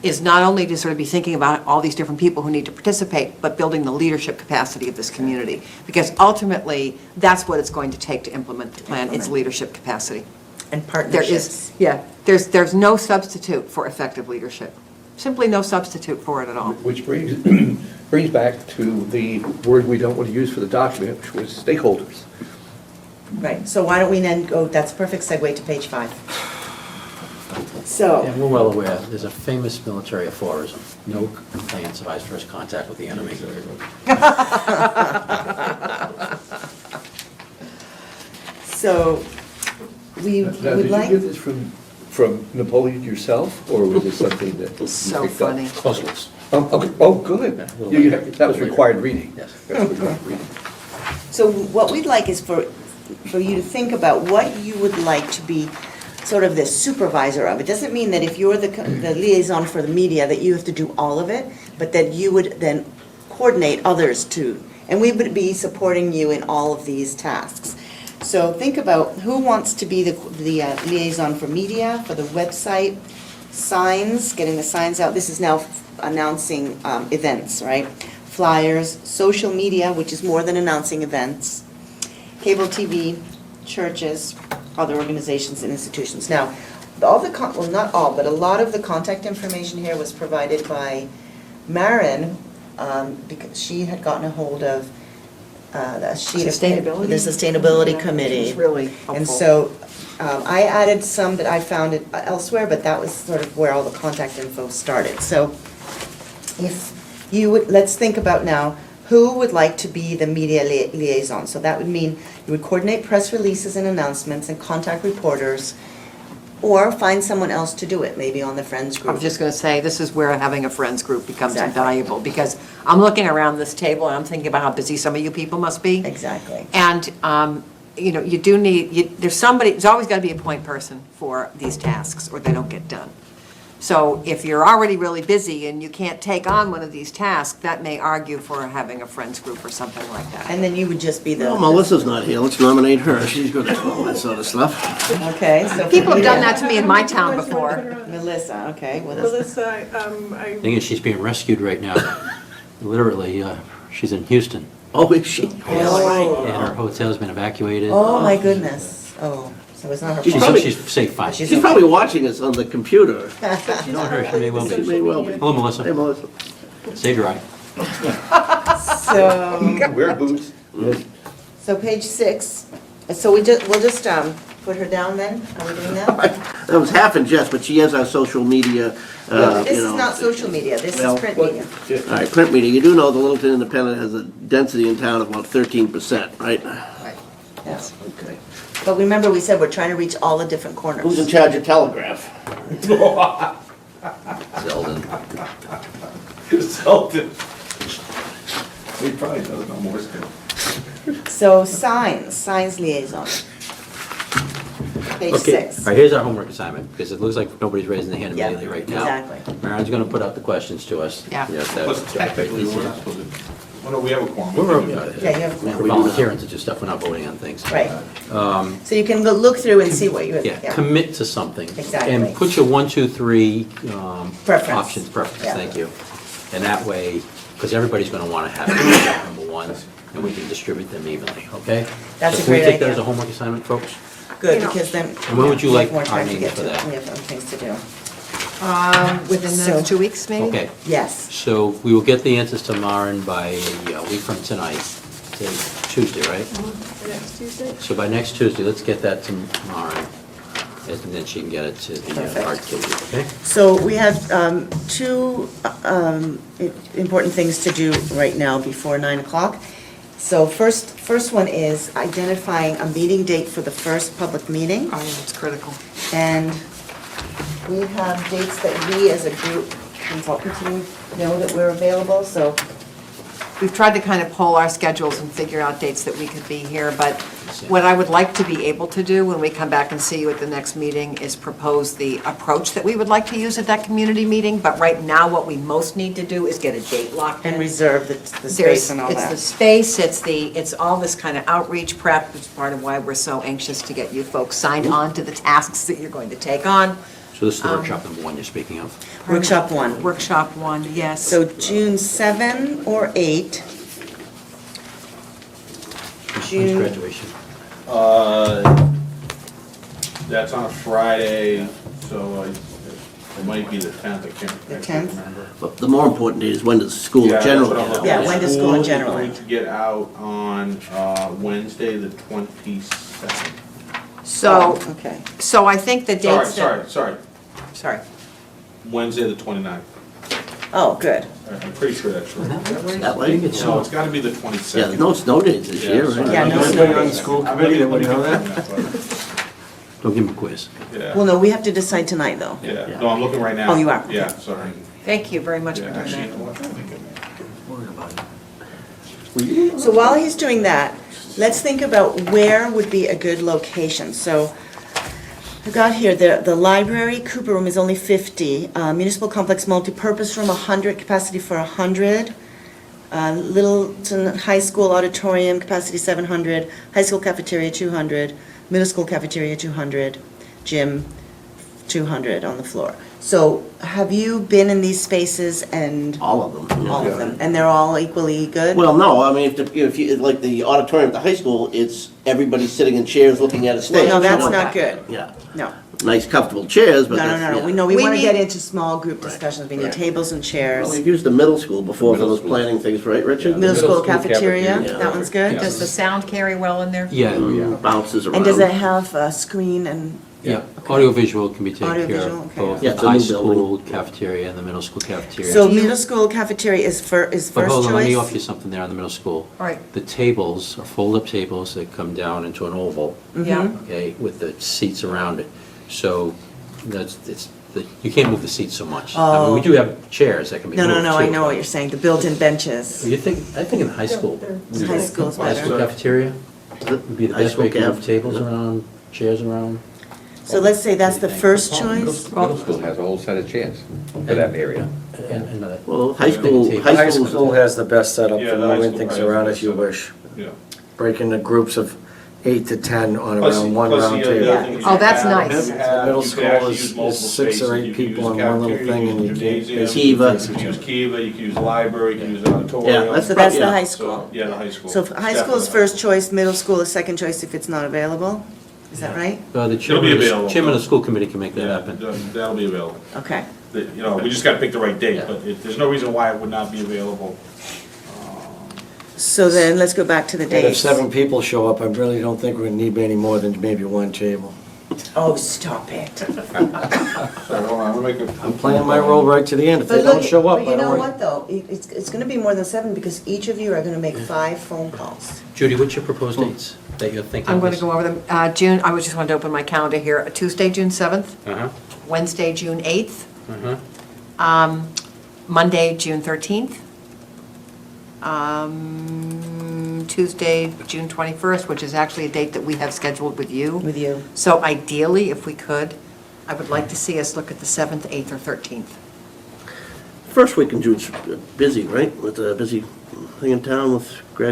S4: is not only to sort of be thinking about all these different people who need to participate, but building the leadership capacity of this community. Because ultimately, that's what it's going to take to implement the plan, it's leadership capacity.
S6: And
S4: There
S6: partnerships.
S4: is, there's no substitute for effective leadership. Simply no substitute for it at all.
S10: Which brings back to the word we don't want to use for the document, which was stakeholders.
S6: Right, so why don't we then go, that's a perfect segue to page 5. So,
S2: And we're well aware, there's a famous military aphorism, no plan survives first contact with the enemy.
S6: so we
S10: Now,
S6: would
S10: did you
S6: like,
S10: get this from Napoleon yourself, or was it something that you
S4: So
S10: picked up?
S4: funny.
S2: Puzzles.
S10: Okay. Oh, good. That was required reading.
S2: Yes.
S10: That's required reading.
S6: so what we'd like is for you to think about what you would like to be sort of the supervisor of. It doesn't mean that if you're the liaison for the media, that you have to do all of it, but that you would then coordinate others too. And we would be supporting you in all of these tasks. So think about who wants to be the liaison for media, for the website, signs, getting the signs out. This is now announcing events, right? Flyers, social media, which is more than announcing events, cable TV, churches, other organizations and institutions. Now, all the, well, not all, but a lot of the contact information here was provided by Maren, because she had gotten a hold of the sheet of
S4: Sustainability?
S6: the Sustainability Committee.
S4: It's really helpful.
S6: And so I added some that I found elsewhere, but that was sort of where all the contact info started. So if you would, let's think about now, who would like to be the media liaison? So that would mean you would coordinate press releases and announcements and contact reporters, or find someone else to do it, maybe on the Friends
S4: I
S6: group.
S4: was just going to say, this is where having a friends group becomes
S6: Exactly.
S4: invaluable, because I'm looking around this table and I'm thinking about how busy some of you people must be.
S6: Exactly.
S4: And, you do need, there's always got to be a point person for these tasks, or they don't get done. So if you're already really busy and you can't take on one of these tasks, that may argue for having a friends group or something like that.
S6: And then you would just be the.
S8: Well, Melissa's not here, let's nominate her, she's good at all that sort of stuff.
S6: Okay, so.
S4: People have done that to me in my town before.
S6: Melissa, okay.
S9: Melissa,
S2: Thing is, she's being rescued right now. Literally, she's in Houston,
S8: Oh, is she?
S6: Oh.
S2: and her hotel's been evacuated.
S6: Oh, my goodness. Oh, so it's not her
S8: She's
S6: fault.
S8: probably-
S2: She's safe, fine.
S6: She's
S8: She's probably watching us on the computer.
S2: Not her, she may well
S8: She
S2: be.
S8: may well be.
S2: Hello,
S8: Hey,
S2: Melissa.
S8: Melissa.
S2: Say dry.
S6: So,
S10: Wear boots.
S6: so page 6, so we'll just put her down then? Are we doing that?
S8: That was half in jest, but she is our social media,
S6: This is not social media, this
S8: well,
S6: is print media.
S8: All right, print media, you do know the Littleton Independent has a density in town of about 13%, right?
S6: Right. Yes.
S8: Okay.
S6: But remember, we said we're trying to reach all the different corners.
S8: Who's in charge of Telegraph?
S7: Zeldin.
S11: Consultant. He probably doesn't know Morse code.
S6: So signs liaison. Page
S2: Okay,
S6: 6.
S2: all right, here's our homework assignment, because it looks like nobody's raising their hand
S6: Yeah,
S2: immediately right now.
S6: exactly.
S2: Marin's gonna put out the questions to us.
S4: Yeah.
S11: Plus technically, we're not supposed to, well, no, we have a quorum.
S6: Yeah, you have,
S2: We're volunteering to do stuff, we're not voting on things.
S6: right. So you can look through and see what you,
S2: Yeah,
S6: yeah.
S2: commit to something.
S6: Exactly.
S2: And put your 1, 2, 3
S6: Preference.
S2: options, preference,
S6: Yeah.
S2: thank you. And that way, because everybody's gonna wanna have it, number one, and we can distribute them evenly, okay?
S6: That's
S2: So
S6: a
S2: can we
S6: great
S2: take that as
S6: idea.
S2: a homework assignment, folks?
S6: Good, because then.
S2: And when would you
S6: we have
S2: like
S6: more
S2: our
S6: time to
S2: names
S6: get
S2: for
S6: to it.
S2: that?
S6: We have other things to do.
S4: Within the
S6: So-
S4: next 2 weeks, maybe?
S2: Okay,
S6: Yes.
S2: so we will get the answers to Maren by a week from tonight, today's Tuesday, right?
S9: For next Tuesday?
S2: So by next Tuesday, let's get that to Maren, and then she can get it to the
S6: Perfect.
S2: art committee, okay?
S6: So we have two important things to do right now before 9 o'clock. So first one is identifying a meeting date for the first public meeting.
S4: Oh, yeah, it's critical.
S6: And we have dates that we as a group consultant team know that we're available, so
S4: We've tried to kind of poll our schedules and figure out dates that we could be here, but what I would like to be able to do when we come back and see you at the next meeting is propose the approach that we would like to use at that community meeting, but right now, what we most need to do is get a date locked in.
S6: and reserve the space and all
S4: It's the
S6: that.
S4: space, it's all this kind of outreach prep, which is part of why we're so anxious to get you folks signed on to the tasks that you're going to take on.
S2: So this is the workshop number 1 you're speaking of.
S6: Workshop 1.
S4: Workshop 1, yes.
S6: So June 7 or 8.
S2: When's
S6: June,
S2: graduation?
S11: That's on a Friday, so it might be the 10th, I can't.
S6: The
S11: I can't
S6: 10th?
S11: remember.
S8: But the more important is when does school in
S11: Yeah,
S8: general
S11: that's what I'm
S8: get
S11: looking
S8: out?
S11: at.
S6: Yeah, when does school in general
S11: School is
S6: end?
S11: going to get out on Wednesday, the 22nd.
S4: So,
S6: okay.
S4: so I think the
S11: Sorry,
S4: dates that...
S11: sorry,
S4: Sorry.
S11: Wednesday, the 29th.
S6: Oh, good.
S11: I'm pretty sure that's right.
S8: That way?
S11: No, it's gotta be the
S8: Yeah,
S11: 22nd.
S8: no snow days this year, right?
S6: Yeah, no
S12: Anybody on the school committee that would know that?
S2: Don't give him a quiz.
S11: Yeah,
S6: Well, no, we have to decide tonight, though.
S11: yeah, no, I'm looking right now.
S6: Oh, you are?
S11: Yeah, sorry.
S4: Thank you very much for
S11: Yeah,
S4: doing
S11: actually, you
S4: that.
S11: know what? I think
S6: So while he's doing that, let's think about where would be a good location. So I've got here, the library, Cooper Room is only 50, municipal complex multipurpose room, 100, capacity for 100. Littleton High School auditorium, capacity 700, high school cafeteria 200, middle school cafeteria 200, gym 200 on the floor. So have you been in these spaces and?
S8: All of them. yeah.
S6: All of them, and they're all equally good?
S8: Well, no, I mean, if you, like the auditorium at the high school, it's everybody sitting in chairs looking at a stage.
S6: No, that's
S8: You know,
S6: not good.
S8: Yeah,
S6: No.
S8: nice comfortable chairs, but
S6: No,
S8: that's,
S6: no, no,
S8: yeah.
S6: we know,
S4: We
S6: we want to
S4: need-
S6: get into small group discussions, we need
S8: Right.
S6: tables and
S8: Well,
S6: chairs.
S8: we've used the middle school before for
S7: Middle
S8: those
S7: school.
S8: planning things, right, Richard?
S6: Middle school
S7: school
S6: cafeteria,
S7: cafeteria.
S6: that one's good?
S4: Does the sound carry well in there?
S2: Yeah,
S8: Bounces around.
S6: And does it have a screen and,
S2: yeah. Audiovisual can be taken care
S6: Audiovisual,
S2: of,
S6: okay.
S2: both
S8: Yeah,
S2: at
S8: it's
S2: the
S8: a
S2: high
S8: new
S2: school
S8: building.
S2: cafeteria and the middle school cafeteria.
S6: so middle school cafeteria is
S2: But
S6: first
S2: hold on, let me
S6: choice?
S2: offer you something there on the middle school.
S4: All right,
S2: The tables are fold-up tables that come down into an oval,
S4: yeah.
S2: okay, with the seats around it. So you can't move the seats so much. I mean, we do have chairs that can be
S6: No,
S2: moved
S6: no, no, I
S2: too.
S6: know what you're saying, the built-in benches.
S2: I think in high school.
S6: High school's
S2: High school
S6: better.
S2: cafeteria would be the
S8: High
S2: best way
S8: school
S2: to move
S8: caf-
S2: tables around, chairs around.
S6: So let's say that's the first choice?
S7: Middle school has a whole set of chairs for that area.
S2: And
S8: Well, high school,
S2: The
S8: high
S1: High
S8: school.
S1: school has the best setup
S11: Yeah,
S1: for
S11: the high
S1: moving
S11: school
S1: things
S11: probably has
S1: around
S11: the
S1: if you
S11: best
S1: wish.
S11: Yeah.
S1: Break into groups of 8 to 10 on
S11: Plus
S1: around
S11: the-
S1: one
S11: plus
S1: round
S11: the other
S1: table.
S11: thing is
S4: Oh,
S11: you
S4: that's
S11: have-
S4: nice.
S11: you
S1: The
S11: have-
S1: middle
S11: you
S1: school
S11: can actually
S1: is
S11: use multiple
S1: 6 or
S11: spaces.
S1: 8
S11: You can
S1: people
S11: use
S1: on one little
S11: cafeteria,
S1: thing and you
S11: use
S1: can't
S11: gymnasium,
S1: basically
S8: Kiva.
S1: face
S11: You
S1: each
S11: can use
S1: other.
S11: Kiva, you can use the library, you can use the auditorium.
S8: Yeah, that's
S6: So that's the
S8: yeah.
S6: high
S11: So,
S6: school.
S11: yeah, the high school.
S6: So high school's
S11: Definitely.
S6: first choice, middle school is second choice if it's not available? Is that right?
S2: The
S11: It'll be
S2: chairman
S11: available.
S2: of the school committee can make that
S11: Yeah,
S2: happen.
S11: that'll be available.
S6: Okay.
S11: You know, we just gotta pick the right date,
S2: Yeah.
S11: but there's no reason why it would not be available.
S6: So then, let's go back to the
S1: And if
S6: dates.
S1: 7 people show up, I really don't think we're gonna need any more than maybe 1 table.
S6: Oh, stop it.
S11: Sorry, hold on, I'm gonna make a.
S1: I'm playing my role right to the end. If they
S6: But
S1: don't
S6: look,
S1: show up,
S6: but
S1: I
S6: you know
S1: don't.
S6: what, though? It's gonna be more than 7 because each of you are gonna make 5 phone calls.
S2: Judy, what's your proposed dates that you're thinking?
S4: I'm going to go over them. June, I was just wanted to open my calendar here. Tuesday, June 7th,
S2: Uh-huh,
S4: Wednesday, June 8th,
S2: uh-huh.
S4: Monday, June 13th, Tuesday, June 21st, which is actually a date that we have scheduled with you.
S6: With you.
S4: So ideally, if we could, I would like to see us look at the 7th, 8th, or 13th.
S8: First week in June's busy, right? With a busy thing in town with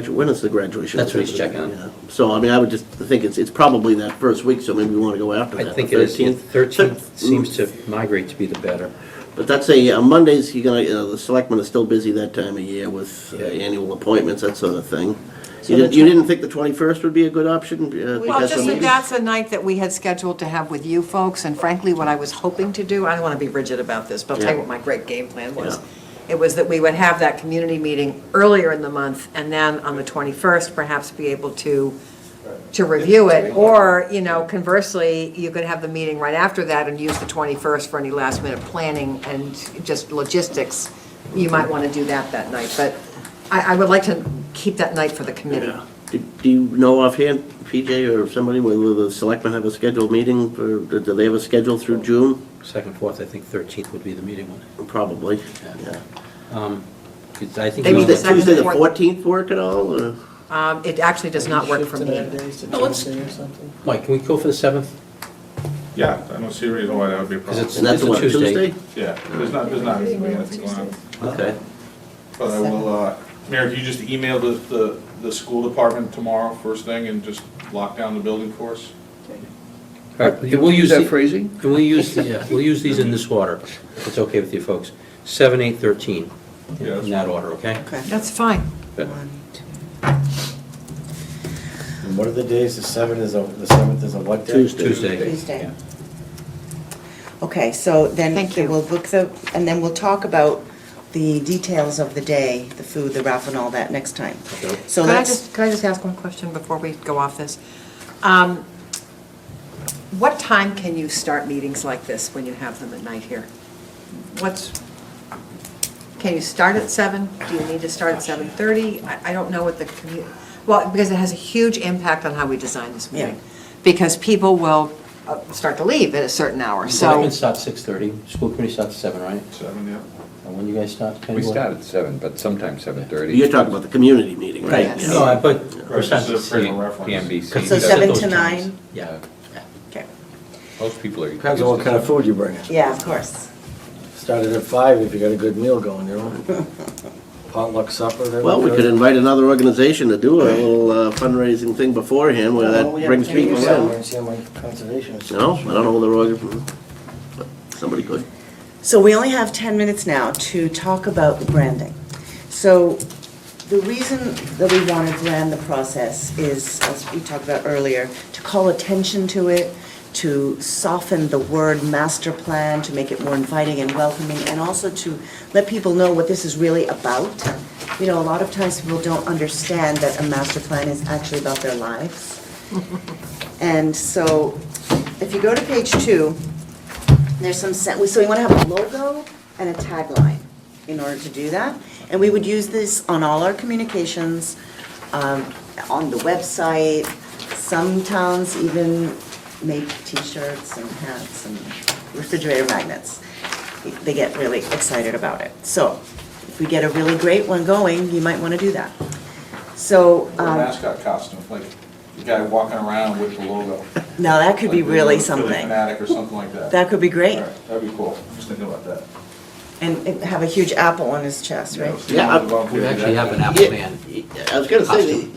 S8: when is the graduation?
S2: That's what he's checking on.
S8: Yeah. So, I mean, I would just think it's probably that first week, so maybe we want to go after
S2: I
S8: that.
S2: think
S8: the
S2: it is,
S8: 13th.
S2: 13th seems to migrate to be the better.
S8: But that's on Mondays, you're gonna, the selectmen are still busy that time of year with
S2: Yeah.
S8: annual appointments, that sort of thing.
S6: So
S8: You
S6: the
S8: didn't, you didn't think the 21st would be a good option?
S4: Well,
S8: because
S4: just
S8: of
S4: that
S8: these?
S4: that's a night that we had scheduled to have with you folks, and frankly, what I was hoping to do, I don't want to be rigid about this, but I'll tell you
S8: Yeah.
S4: what my great game plan was.
S8: Yeah.
S4: It was that we would have that community meeting earlier in the month, and then on the 21st, perhaps be able to review it, or, you know, conversely, you could have the meeting right after that and use the 21st for any last-minute planning and just logistics. You might want to do that night, but I would like to keep that night for the committee.
S8: Yeah. Do you know offhand, PJ or somebody, whether the selectmen have a scheduled meeting, or do they have a schedule through June?
S2: 2nd, 4th, I think 13th would be the meeting one.
S8: Probably, yeah.
S2: 'Cause I think.
S4: Maybe
S2: we-
S4: the second
S8: Tuesday the
S4: and
S8: 14th work at all, or?
S4: It actually does not work for me.
S2: Mike, can we go for the 7th?
S11: Yeah, I don't see a reason why that would be a
S2: Because
S11: problem.
S2: it's
S8: And that's
S2: a
S8: what,
S2: Tuesday.
S8: Tuesday?
S11: Yeah, there's not anything going on.
S2: Okay.
S11: But I will, Mayor, can you just email the school department tomorrow, first thing, and just lock down the building for us?
S2: All right, we'll use
S10: that
S2: the-
S10: phrasing?
S2: And we'll use, we'll use these in this order, if it's okay with you folks. 7, 8, 13,
S11: Yeah,
S2: in that order, okay?
S6: Okay.
S4: That's fine.
S2: Good.
S6: 1, 2.
S1: And what are the days? The 7th is a what day?
S8: Tuesday.
S2: Tuesday.
S6: Tuesday.
S2: Yeah.
S6: Okay, so then
S4: Thank you.
S6: we'll book and then we'll talk about the details of the day, the food, the raffle, and all that next time.
S2: Okay.
S6: So
S4: Could
S6: let's,
S4: I just ask one question before we go off this? What time can you start meetings like this when you have them at night here? Can you start at 7? Do you need to start at 7:30? I don't know what the well, because it has a huge impact on how we design this meeting.
S6: Yeah.
S4: Because people will start to leave at a certain hour, so.
S2: Selectmen start 6:30, school committee starts at 7, right?
S11: 7, yeah.
S2: And when you guys start?
S7: We
S2: planning board?
S7: start at 7, but sometimes 7:30.
S8: You're talking about the community meeting, right?
S6: Right.
S8: Yeah.
S2: No, but.
S11: Right, just a frame of reference.
S7: PMBC.
S6: so
S2: Set
S6: 7
S2: those
S6: to
S2: times.
S6: 9?
S2: Yeah.
S6: Okay.
S7: Most people are.
S1: Depends on what kind of food you bring.
S6: Yeah, of course.
S1: Started at 5 if you got a good meal going, you know? Potluck supper. that'd be
S8: Well, we
S1: good.
S8: could invite another organization to do a little fundraising thing beforehand, where
S1: Well, we
S8: that
S1: have
S8: brings
S1: to do
S8: people
S1: somewhere
S8: in.
S1: and see how my conservation is.
S8: No, I don't know whether but somebody could.
S6: So we only have 10 minutes now to talk about the branding. So the reason that we want to brand the process is, as we talked about earlier, to call attention to it, to soften the word master plan, to make it more inviting and welcoming, and also to let people know what this is really about. You know, a lot of times people don't understand that a master plan is actually about their lives. And so, if you go to page 2, there's some, so we want to have a logo and a tagline in order to do that. And we would use this on all our communications, on the website. Some towns even make T-shirts and hats and refrigerator magnets. They get really excited about it. So if we get a really great one going, you might want to do that. So,
S11: Or a mascot costume, like the guy walking around with the logo.
S6: now that could be
S11: Like the
S6: really
S11: Philly
S6: something.
S11: Fanatic or something like that.
S6: That could be great.
S11: All right, that'd be cool, just thinking about that.
S6: And have a huge apple on his chest, right?
S8: Yeah,
S2: We actually have an Apple Man.
S8: I was gonna say,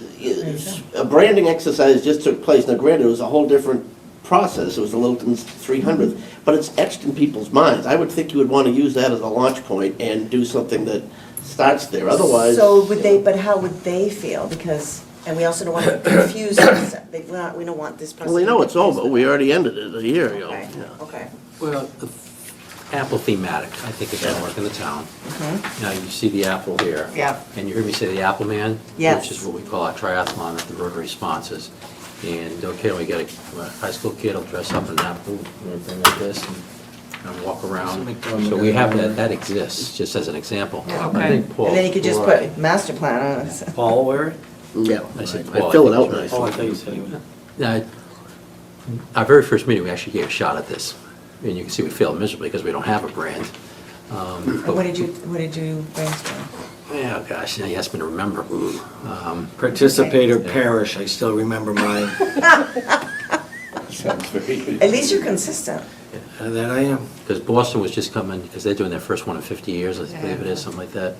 S8: a branding exercise just took place. Now granted, it was a whole different process. It was the Littleton's 300th, but it's etched in people's minds. I would think you would want to use that as a launch point and do something that starts there. Otherwise.
S6: So would they, but how would they feel? Because, and we also don't want to confuse them. We don't want this person.
S8: Well, they know
S6: to
S8: it's
S6: confuse
S8: over.
S6: them.
S8: We already ended it a year ago.
S6: Okay,
S8: Yeah.
S6: okay.
S2: Well, apple thematic, I think is gonna work in the town. Now, you see the apple here.
S4: Yeah.
S2: And you heard me say the Apple Man?
S6: Yes.
S2: Which is what we call our triathlon at the Rotary sponsors. And, okay, we get a high school kid will dress up in an apple, anything like this, and walk around. So we have that exists, just as an example.
S4: Yeah,
S2: I think Paul.
S6: And then you could just
S2: right.
S6: put master plan on it.
S1: Paul, where?
S8: Yeah,
S2: I said,
S8: I'd
S2: Paul, I
S8: fill it
S2: think
S8: out
S2: it's
S1: Oh, I
S8: nicely.
S1: thought you said he was.
S2: Yeah, our very first meeting, we actually gave a shot at this. And you can see we failed miserably because we don't have a brand.
S6: What did you brainstorm?
S2: Yeah, gosh, now you asked me to remember.
S1: Participate or
S2: Okay.
S1: perish, I still remember mine.
S10: Sounds very.
S6: At least you're consistent.
S1: And that I am.
S2: Because Boston was just coming, because they're doing their first one in 50 years, I believe it is, something like that.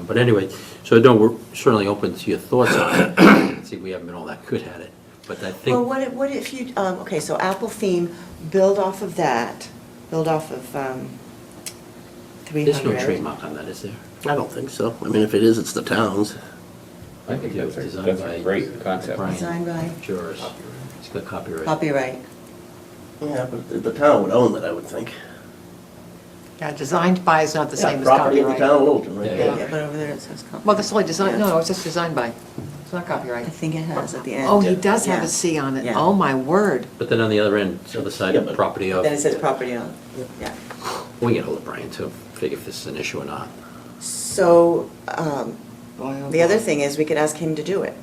S2: But anyway, so no, we're certainly open to your thoughts on it. See, we haven't been all that good at it, but I think.
S6: Well, what if you, okay, so Apple theme, build off of that, build off of 300.
S2: There's no trademark on that, is there?
S8: I don't think so. I mean, if it is, it's the town's.
S7: I think
S2: It was
S7: that's
S2: designed
S7: a
S2: by
S7: great concept.
S2: Brian
S6: Designed by?
S2: Jurors. It's got copyright.
S6: Copyright.
S8: Yeah, but the town would own it, I would think.
S4: Yeah, designed by is not the same as
S8: Property of the
S4: copyright.
S8: town of Littleton, right?
S2: Yeah.
S6: Yeah, but over there it says copyright.
S4: Well, that's only design, no, it's just designed by. It's not
S6: I
S4: copyright.
S6: think it has at the end.
S4: Oh, he does have
S6: Yeah.
S4: a C on it.
S6: Yeah.
S4: Oh, my word.
S2: But then on the other end, the other side,
S8: Yeah, but-
S2: property of.
S6: Then it says property on, yeah.
S2: We can get hold of Brian too, figure if this is an issue or not.
S6: So,
S4: Boy, oh,
S6: the other
S4: boy.
S6: thing is, we could ask him to do it,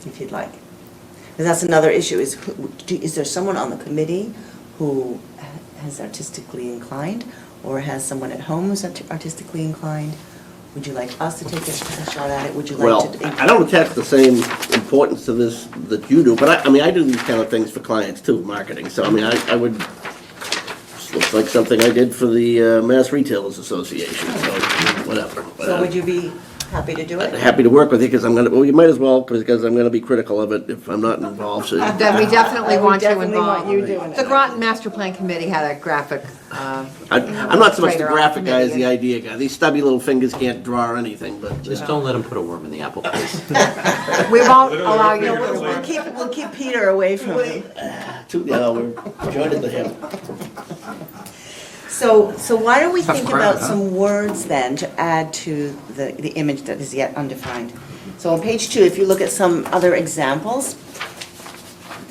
S6: if he'd like. Because that's another issue, is there someone on the committee who has artistically inclined, or has someone at home who's artistically inclined? Would you like us to take a shot at it? Would you
S8: Well,
S6: like to?
S8: I don't attach the same importance to this that you do, but I mean, I do these kind of things for clients too, marketing. So, I mean, I would, this looks like something I did for the Mass Retailers Association, so whatever.
S6: So would you be happy to do it?
S8: Happy to work with you, because I'm gonna, well, you might as well, because I'm gonna be critical of it if I'm not involved, so.
S4: Then we definitely
S6: We
S4: want you
S6: definitely want
S4: involved.
S6: you doing
S4: The
S6: it.
S4: Groton Master Plan Committee had a graphic.
S8: I'm not so much the
S4: Illustrator on
S8: graphic guy as the
S4: committee.
S8: idea guy. These stubby little fingers can't draw anything, but.
S2: Just don't let him put a worm in the apple, please.
S4: We won't allow you to put a
S6: We'll keep Peter away from me.
S8: We're joined at the hip.
S6: So why don't we
S1: Tough
S6: think
S1: crowd,
S6: about
S1: huh?
S6: some words then to add to the image that is yet undefined? So on page 2, if you look at some other examples,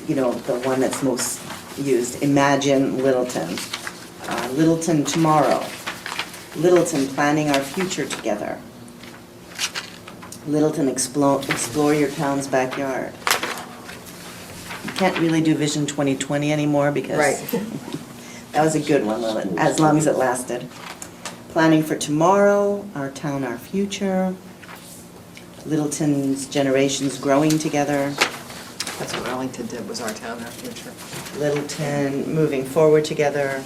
S6: you know, the one that's most used, imagine Littleton, Littleton tomorrow, Littleton planning our future together, Littleton explore your town's backyard. You can't really do Vision 2020 anymore because
S4: Right.
S6: that was a good one, as long as it lasted. Planning for tomorrow, our town, our future, Littleton's generations growing together,
S4: That's what Arlington did, was our town, our future.
S6: Littleton moving forward together,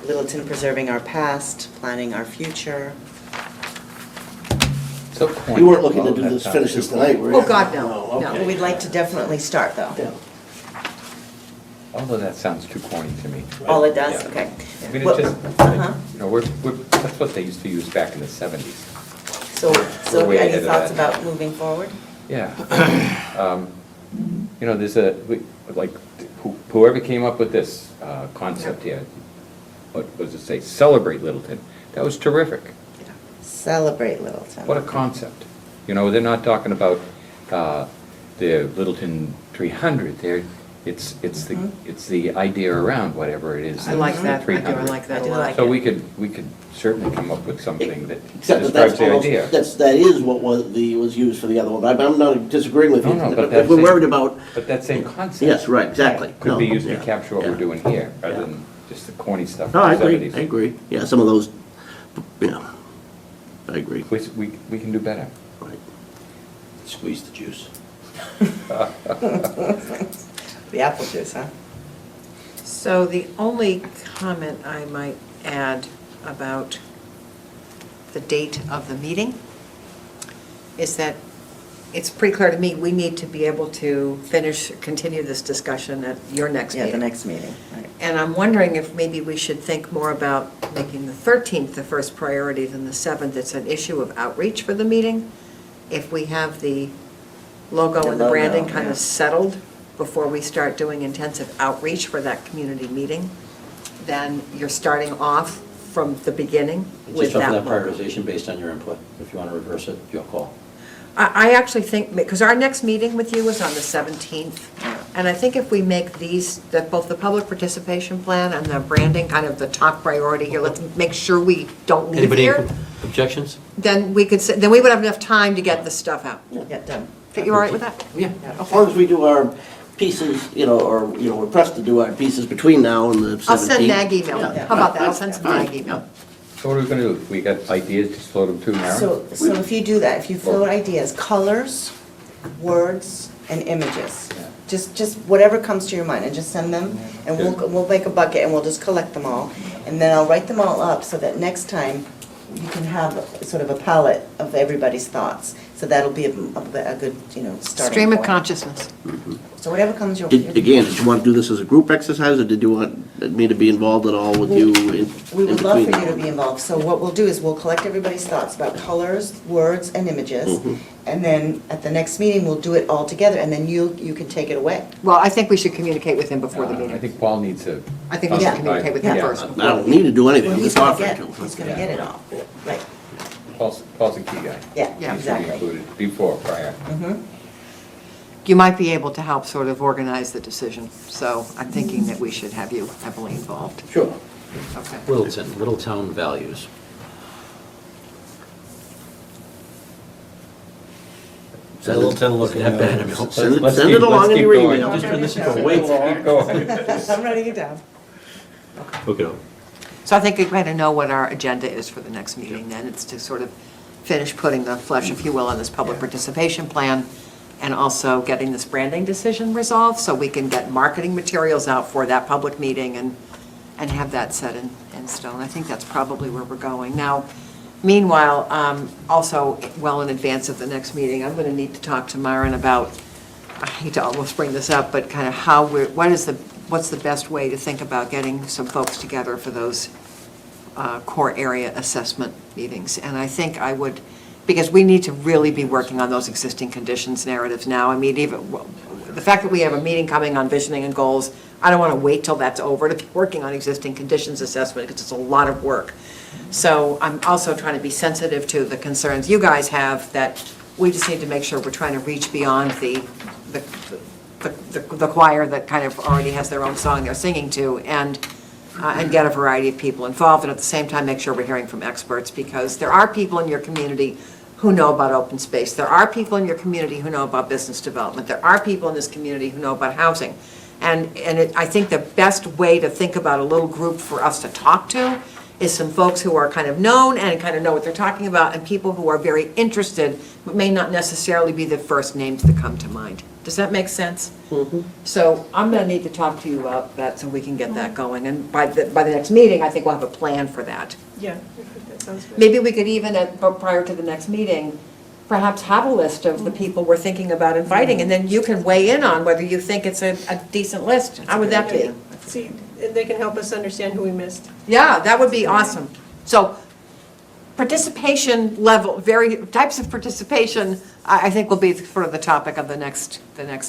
S6: Littleton preserving our past, planning our future.
S7: So
S8: You weren't looking to
S7: Oh,
S8: do
S7: that
S8: this,
S7: sounds
S8: finish this
S7: too
S8: tonight, were you?
S4: Oh, God, no,
S8: Oh,
S4: no.
S8: okay.
S6: Well, we'd like to definitely start, though.
S8: Yeah.
S7: Although that sounds too corny to me.
S6: All it does,
S7: Yeah.
S6: okay.
S7: I mean,
S6: Well,
S7: it's just,
S6: uh-huh.
S7: you know, that's what they used to use back in the 70s.
S6: So
S7: We're way
S6: any
S7: ahead of
S6: thoughts
S7: that.
S6: about moving forward?
S7: Yeah. You know, there's whoever came up with this concept here, what does it say? Celebrate Littleton. That was terrific.
S6: Celebrate Littleton.
S7: What a concept. You know, they're not talking about the Littleton 300. It's the idea around whatever it is.
S4: I like
S7: that's
S4: that, I do, I
S7: 300.
S4: like that
S6: I
S4: a
S6: do
S4: lot.
S6: like
S7: So we could certainly come up with something that
S8: Except that
S7: describes
S8: that's
S7: the
S8: almost,
S7: idea.
S8: that is what was used for the other one. I'm not disagreeing with you.
S7: No, no, but
S8: If
S7: that's
S8: we're
S7: it.
S8: worried about,
S7: But that same concept.
S8: yes, right, exactly.
S7: Could be
S8: No,
S7: used to
S8: yeah,
S7: capture what
S8: yeah.
S7: we're doing here, rather
S8: Yeah.
S7: than just the corny stuff
S8: No, I
S7: from the
S8: agree,
S7: 70s.
S8: I agree. Yeah, some of those, yeah, I agree.
S7: We can do better.
S8: Right. Squeeze the juice.
S6: The apple juice, huh?
S4: So the only comment I might add about the date of the meeting is that it's pretty clear to me, we need to be able to continue this discussion at your next
S6: Yeah,
S4: meeting.
S6: the next meeting, right.
S4: And I'm wondering if maybe we should think more about making the 13th the first priority than the 7th. It's an issue of outreach for the meeting. If we have the logo
S6: The
S4: and the branding
S6: logo,
S4: kind
S6: yeah.
S4: of settled before we start doing intensive outreach for that community meeting. then you're starting off from the beginning with
S2: Just off of
S4: that
S2: that
S4: logo.
S2: prioritization based on your input. If you want to reverse it, your call.
S4: I actually think, because our next meeting with you is on the 17th, and I think if we make these, that both the public participation plan and the branding kind of the top priority here, let's make sure we don't leave
S2: Anybody
S4: here,
S2: objections?
S4: then we could, then we would have enough time to get the stuff out.
S6: Get done.
S4: Are you all right with that?
S2: Yeah.
S8: As long as we do our pieces, or, we're pressed to do our pieces between now and the 17th.
S4: I'll send Mag email.
S8: Yeah.
S4: How about that? I'll send some Mag email.
S7: So what are we gonna do? We got ideas, just float them to Maren?
S6: So if you do that, if you float ideas, colors, words, and images, just whatever comes to your mind, and just send them, and we'll make a bucket, and we'll just collect them all. And then I'll write them all up, so that next time, you can have sort of a palette of everybody's thoughts. So that'll be a good, starting
S4: Stream of
S6: point.
S4: consciousnly.
S6: So whatever comes your.
S8: Again, did you want to do this as a group exercise, or did you want me to be involved at all with you in
S6: We would love
S8: between
S6: for you
S8: now
S6: to be involved, so what we'll do is we'll collect everybody's thoughts about colors, words, and images, and then at the next meeting, we'll do it all together, and then you can take it away.
S4: Well, I think we should communicate with him before the
S7: I
S4: meeting.
S7: think Paul needs to.
S4: I think we should communicate with him
S6: Yeah.
S4: first.
S8: I don't need to do anything,
S6: Well,
S8: I'm
S6: he's
S8: just
S6: gonna
S8: offering
S6: get,
S8: to.
S6: he's gonna get it all, right,
S7: Paul's a key guy.
S6: yeah,
S4: Yeah.
S7: He should be
S6: exactly.
S7: included before, prior.
S4: You might be able to help sort of organize the decision, so I'm thinking that we should have you heavily involved.
S8: Sure.
S4: Okay.
S2: Littleton, Little Town Values.
S1: Littleton looking
S2: That bad, I
S1: at
S2: mean,
S1: it.
S8: Send it,
S7: Let's
S8: send
S7: keep-
S8: it along
S7: let's
S8: in
S7: keep
S8: your
S7: going.
S8: email.
S2: Just turn this into a wait.
S7: Keep going.
S6: I'm writing it down.
S2: Look it up.
S4: So I think we kind of know what our agenda is for the next meeting, then. It's to sort of finish putting the flesh, if you will, on this public participation plan, and also getting this branding decision resolved, so we can get marketing materials out for that public meeting and have that set in stone. I think that's probably where we're going. Now, meanwhile, also, well in advance of the next meeting, I'm going to need to talk to Myron about, I hate to almost bring this up, but kind of how what's the best way to think about getting some folks together for those core area assessment meetings. And I think I would, because we need to really be working on those existing conditions narratives now. I mean, even, the fact that we have a meeting coming on visioning and goals, I don't want to wait till that's over to be working on existing conditions assessment, because it's a lot of work. So I'm also trying to be sensitive to the concerns you guys have, that we just need to make sure we're trying to reach beyond the choir that kind of already has their own song they're singing to, and get a variety of people involved, and at the same time, make sure we're hearing from experts, because there are people in your community who know about open space. There are people in your community who know about business development. There are people in this community who know about housing. I think the best way to think about a little group for us to talk to is some folks who are kind of known and kind of know what they're talking about, and people who are very interested, but may not necessarily be the first names that come to mind. Does that make sense? So I'm going to need to talk to you about that so we can get that going. And by the next meeting, I think we'll have a plan for that.
S9: Yeah, I think that sounds good.
S4: Maybe we could even, prior to the next meeting, perhaps have a list of the people we're thinking about inviting, and then you can weigh in on whether you think it's a decent list. How would that be?
S9: See, they can help us understand who we missed.
S4: Yeah, that would be awesome. So participation level, types of participation, I think will be sort of the topic of the next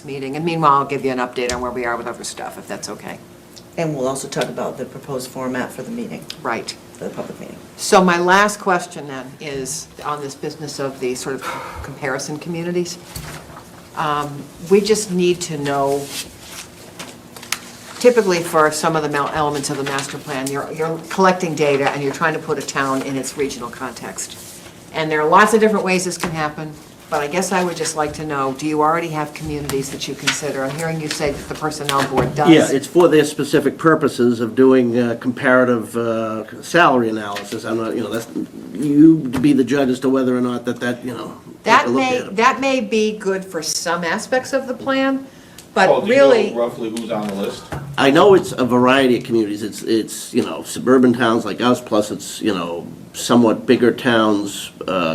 S4: meeting. And meanwhile, I'll give you an update on where we are with other stuff, if that's okay.
S6: And we'll also talk about the proposed format for the meeting,
S4: Right.
S6: for the public meeting.
S4: So my last question then is on this business of the sort of comparison communities. We just need to know, typically for some of the elements of the master plan, you're collecting data and you're trying to put a town in its regional context. And there are lots of different ways this can happen, but I guess I would just like to know, do you already have communities that you consider? I'm hearing you say that the personnel board does.
S8: Yeah, it's for their specific purposes of doing comparative salary analysis. I'm not, that's, you to be the judge as to whether or not that, take a look at it.
S4: That may be good for some aspects of the plan,
S11: Paul,
S4: but
S11: do you know
S4: really,
S11: roughly who's on the list?
S8: I know it's a variety of communities. It's suburban towns like us, plus it's, somewhat bigger towns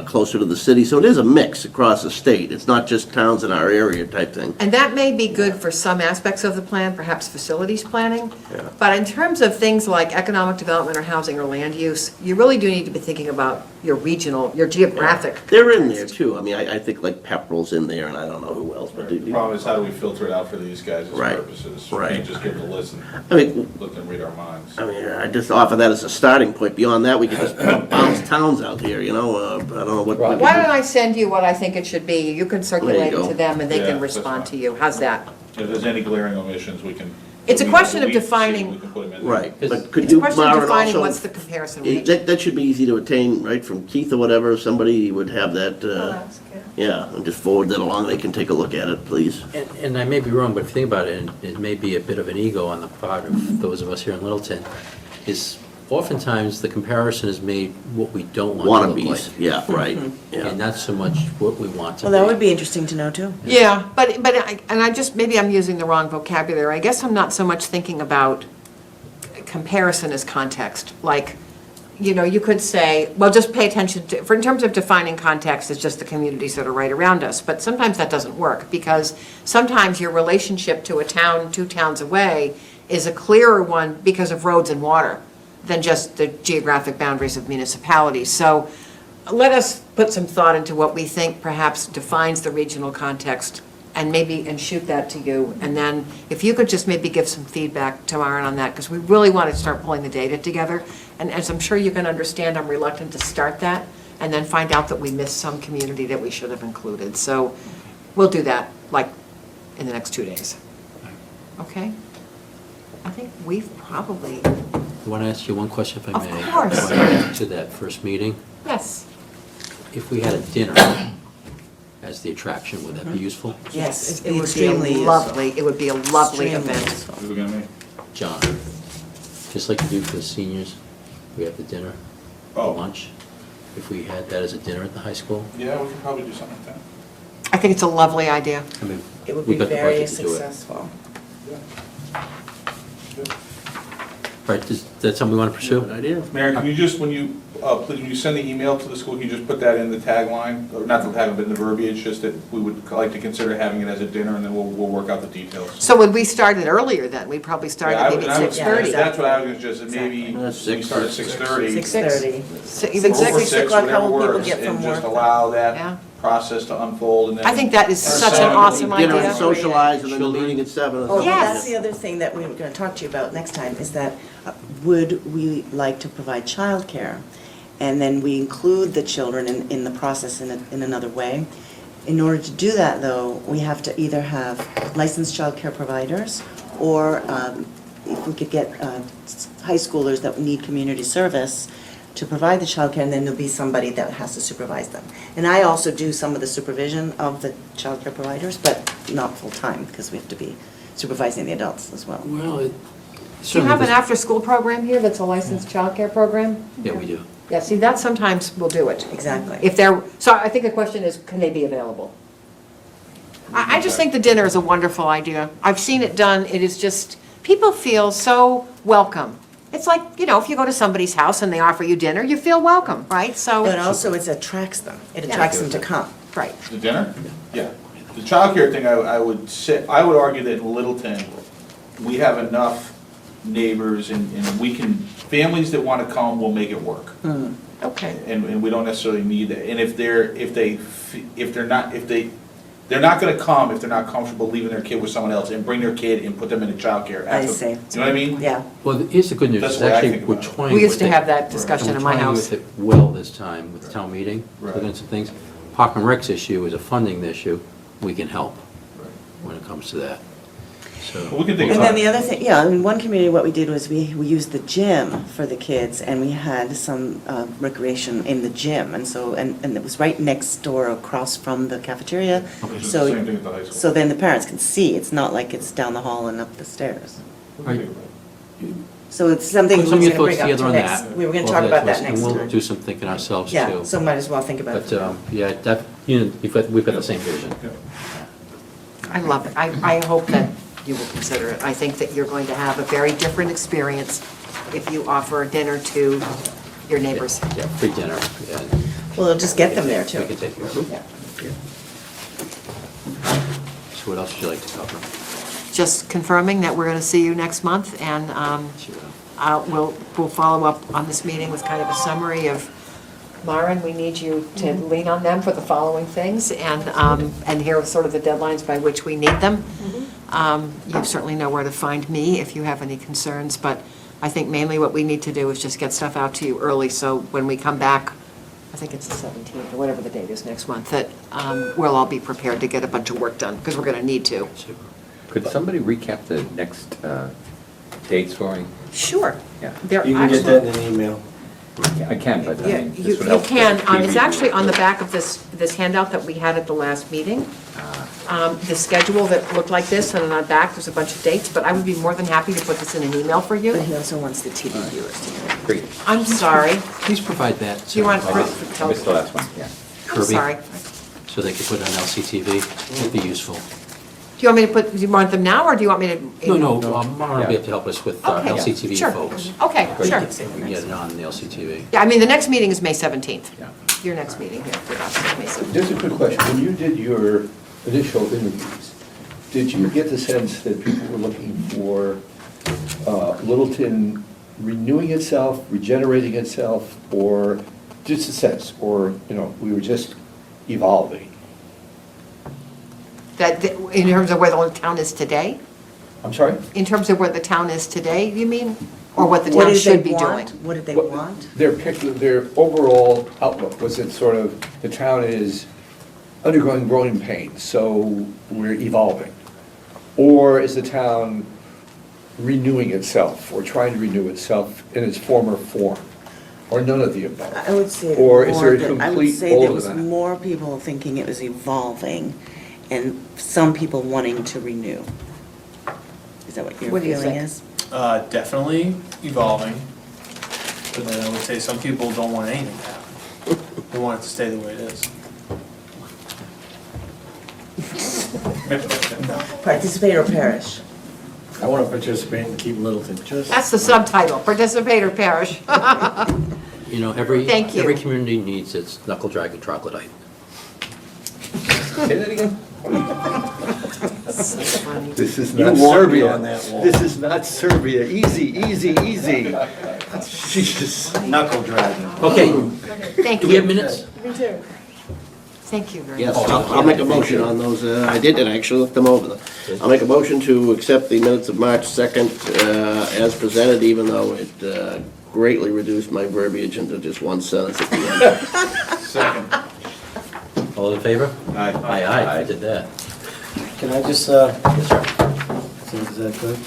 S8: closer to the city. So it is a mix across the state. It's not just towns in our area type thing.
S4: And that may be good for some aspects of the plan, perhaps facilities planning.
S8: Yeah.
S4: But in terms of things like economic development or housing or land use, you really do need to be thinking about your regional, your geographic.
S8: They're in there too. I mean, I think like Pepperell's in there, and I don't know who else, but
S11: The problem is how do we filter it out for these guys'
S8: Right,
S11: purposes? We
S8: right.
S11: can't just give them a listen,
S8: I mean,
S11: let them read our minds.
S8: I mean, I just offer that as a starting point. Beyond that, we could just bounce towns out here, you know? I don't know what.
S10: Right.
S4: Why don't I send you what I think it should be? You can circulate it
S8: go.
S4: to them and they
S11: Yeah,
S4: can
S11: that's
S4: respond
S11: fine.
S4: to you. How's that?
S11: If there's any glaring omissions, we can.
S4: It's a
S11: we-
S4: question of
S11: we see,
S4: defining-
S11: we can put 'em in there.
S8: Right,
S2: It's-
S8: but could
S4: It's a
S8: you,
S4: question of
S8: Maren,
S4: defining
S8: also?
S4: what's the comparison region.
S8: That should be easy to attain, right, from Keith or whatever, somebody would have that,
S9: I'll ask, yeah.
S8: yeah, and just forward that along, they can take a look at it, please.
S2: And I may be wrong, but if you think about it, and it may be a bit of an ego on the part of those of us here in Littleton, is oftentimes the comparison is made what we don't want to look like.
S8: Wannabes, yeah, right, yeah.
S2: And not so much what we want to be.
S6: Well, that would be interesting to know, too.
S4: Yeah, and I just, maybe I'm using the wrong vocabulary. I guess I'm not so much thinking about comparison as context. Like, you know, you could say, well, just pay attention to, in terms of defining context, it's just the communities that are right around us. But sometimes that doesn't work, because sometimes your relationship to a town 2 towns away is a clearer one because of roads and water than just the geographic boundaries of municipalities. So let us put some thought into what we think perhaps defines the regional context, and shoot that to you. And then if you could just maybe give some feedback tomorrow on that, because we really want to start pulling the data together. And as I'm sure you can understand, I'm reluctant to start that and then find out that we missed some community that we should have included. So we'll do that, like, in the next 2 days. Okay? I think we've probably,
S2: I want to ask you one question, if I
S4: Of
S2: may.
S4: course.
S2: Going back to that first meeting,
S4: yes.
S2: if we had a dinner as the attraction, would that be useful?
S6: Yes,
S4: It would be
S6: extremely useful.
S4: lovely, it would be a lovely
S6: Extremely
S4: event.
S6: useful.
S11: What are we gonna make?
S2: John, just like you do for the seniors, we have the dinner,
S11: Oh.
S2: lunch. If we had that as a dinner at the high school,
S11: Yeah, we could probably do something like that.
S4: I think it's a lovely idea.
S2: I mean,
S6: It would be
S2: we've got the
S6: very
S2: budget to do it.
S6: successful.
S2: Right, is that something we want to pursue?
S8: Good idea.
S11: Mayor, can you just, when you, please, when you send the email to the school, can you just put that in the tagline, or not the tagline, but in the verbiage, just that we would like to consider having it as a dinner, and then we'll work out the details.
S4: So would we start it earlier then? We'd probably start
S11: Yeah, I
S4: at
S11: would-
S4: maybe
S11: I would-
S4: 6:30.
S11: That's what I was gonna suggest, maybe,
S8: Exactly.
S11: we start at 6:30.
S6: 6:30.
S4: Even
S11: Over
S4: 6?
S11: 6,
S6: o'clock, how
S11: whatever
S6: will people
S11: works,
S6: get from
S11: and just
S6: work?
S11: allow
S4: Yeah.
S11: that process to unfold, and then.
S4: I think that is such an
S11: 7,
S4: awesome
S8: Dinner and
S4: idea.
S8: socialize, and then the meeting at 7. or
S6: Oh,
S8: something.
S6: well,
S4: Yes.
S6: that's the other thing that we were going to talk to you about next time, is that would we like to provide childcare? And then we include the children in the process in another way. In order to do that, though, we have to either have licensed childcare providers, or if we could get high schoolers that need community service to provide the childcare, and then there'll be somebody that has to supervise them. And I also do some of the supervision of the childcare providers, but not full-time, because we have to be supervising the adults as well.
S2: Well, it
S4: Do you have an
S2: certainly,
S4: after-school program here that's a licensed childcare program?
S2: yeah, we do.
S4: Yeah, see, that sometimes will do it.
S6: Exactly.
S4: If they're, so I think the question is, can they be available? I just think the dinner is a wonderful idea. I've seen it done, it is just, people feel so welcome. It's like, you know, if you go to somebody's house and they offer you dinner, you feel welcome, right?
S6: But
S4: So,
S6: also it attracts them. It
S4: Yeah.
S6: attracts them to come.
S4: right.
S11: The dinner? Yeah. The childcare thing, I would say, I would argue that in Littleton, we have enough neighbors, and we can, families that want to come will make it work.
S4: Okay.
S11: And we don't necessarily need that. And they're not gonna come if they're not comfortable leaving their kid with someone else, and bring their kid and put them into childcare.
S6: I
S11: after-
S6: see.
S11: You know what I mean?
S6: Yeah.
S2: Well, here's the good news,
S11: That's
S2: is
S11: the way I
S2: actually,
S11: think
S2: we're
S11: about it.
S2: toying
S4: We used to
S2: with
S4: have
S2: it.
S4: that discussion in my
S2: And we're
S4: house.
S2: toying with it well this time with the town meeting,
S11: Right.
S2: looking at some things. Park and Rec's issue is a funding issue, we can help when it comes to that, so.
S11: Well, we can think
S6: And
S11: about
S6: then
S11: it.
S6: the other thing, yeah, in one community, what we did was we used the gym for the kids, and we had some recreation in the gym, and so, and it was right next door across from the cafeteria.
S11: Okay, so
S6: So,
S11: it's the same thing at the high school.
S6: so then the parents can see, it's not like it's down the hall and up the stairs.
S2: Right.
S6: So it's something
S2: Put
S6: we're
S2: some of
S6: going
S2: your
S6: to
S2: thoughts
S6: bring up
S2: together
S6: to
S2: on
S6: next.
S2: that.
S6: We were going to
S2: Forward
S6: talk about
S2: to us,
S6: that next
S2: And we'll
S6: time.
S2: do some thinking ourselves too.
S6: Yeah, so might as well think about it.
S2: But, yeah, that, you know, we've got the same vision.
S4: I love it. I hope that you will consider it. I think that you're going to have a very different experience if you offer dinner to your neighbors.
S2: Yeah, free dinner, and
S6: Well, it'll just get them there, too.
S2: we can take care of it.
S6: Yeah.
S2: So what else would you like to cover?
S4: Just confirming that we're going to see you next month, and we'll follow up on this meeting with kind of a summary of, Myron, we need you to lean on them for the following things, and here are sort of the deadlines by which we need them. You certainly know where to find me if you have any concerns, but I think mainly what we need to do is just get stuff out to you early, so when we come back, I think it's the 17th, or whatever the date is next month, that we'll all be prepared to get a bunch of work done, because we're going to need to.
S2: Super.
S7: Could somebody recap the next dates for me?
S4: Sure.
S7: Yeah.
S4: There
S1: You can get that in an email.
S7: I can, but I
S4: Yeah,
S7: mean,
S4: you
S7: this would
S4: you
S7: help.
S4: can. It's
S7: preview.
S4: actually on the back of this handout that we had at the last meeting. The schedule that looked like this, and on the back, there's a bunch of dates, but I would be more than happy to put this in an email for
S6: But
S4: you.
S6: he also wants the TV viewers to get it.
S7: Great.
S4: I'm sorry.
S2: Please provide that.
S4: Do you want,
S7: I missed the last one, yeah.
S4: I'm
S2: Kirby?
S4: sorry.
S2: So they could put it on LCTV, it'd be useful.
S4: Do you want me to put, do you want them now, or do you want me to?
S2: No, Mara will be able to help us with
S4: Okay,
S2: LCTV
S4: sure.
S2: folks.
S4: Okay, sure.
S2: We can get it on the LCTV.
S4: Yeah, I mean, the next meeting is May 17th.
S7: Yeah.
S4: Your next meeting here with us is May 17th.
S10: Just a quick question. When you did your initial interviews, did you get the sense that people were looking for Littleton renewing itself, regenerating itself, or just a sense, or, we were just evolving?
S4: That, in terms of where the town is today?
S10: I'm sorry?
S4: In terms of where the town is today, you mean? Or what the
S6: What
S4: town
S6: did
S4: should
S6: they
S4: be
S6: want?
S4: doing?
S6: What did they
S10: What-
S6: want?
S10: Their overall outlook, was it sort of, the town is undergoing growing pains, so we're evolving? Or is the town renewing itself, or trying to renew itself in its former form? Or none of the above?
S6: I would say
S10: Or is there a
S6: more that- I would
S10: complete
S6: say there
S10: all of
S6: was
S10: that?
S6: more people thinking it was evolving, and some people wanting to renew. Is that what your
S4: What do you
S6: feeling
S4: think?
S6: is?
S5: Definitely evolving, but then I would say some people don't want anything to happen. They want it to stay the way it is.
S6: Participate or perish.
S1: I want to participate and keep Littleton just.
S4: That's the subtitle, participate or perish.
S2: You know, every
S4: Thank you.
S2: community needs its knuckle dragon troglodyte.
S10: Say that again? This is
S1: You
S10: not
S1: want me
S10: Serbia.
S1: on that wall.
S10: This is not Serbia. Easy, easy, easy. Jesus.
S1: Knuckle dragon.
S2: Okay,
S4: Thank
S2: do we have
S4: you.
S2: minutes?
S9: Me too.
S4: Thank you very
S8: Yes,
S4: much.
S8: I'll make a motion on those. I did actually look them over. I'll make a motion to accept the minutes of March 2nd as presented, even though it greatly reduced my verbiage into just one sentence at the end.
S12: Second.
S2: All in favor?
S12: Aye.
S2: Aye, I did that.
S1: Can I just,
S2: Yes, sir.
S1: is that good?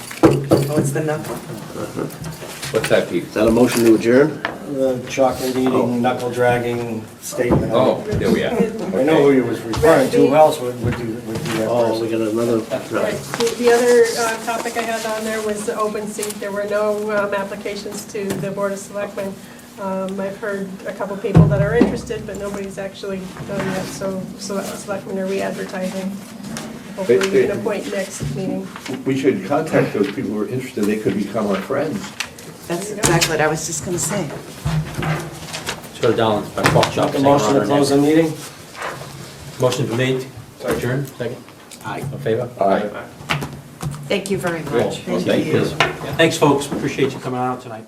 S6: Oh, it's the knuckle.
S7: What's that, Pete?
S8: Is that a motion to adjourn?
S1: The chocolate eating, knuckle dragging statement.
S7: Oh, there we are.
S1: I know who he was referring to. Who else would do that
S8: Oh, we
S1: person?
S8: got another,
S9: Right. The other topic I had on there was the open seat. There were no applications to the Board of Selectmen. I've heard a couple people that are interested, but nobody's actually done yet, so Selectmen are re-advertising. Hopefully we can appoint next meeting.
S10: We should contact those people who are interested. They could become our friends.
S6: That's exactly what I was just gonna say.
S2: Let's go to Donald's by pork chop.
S1: Make a motion to close the meeting?
S2: Motion been made, adjourn, second? Aye. In favor?
S10: Aye.
S4: Thank you very much.
S2: Thanks, folks, appreciate you coming out tonight.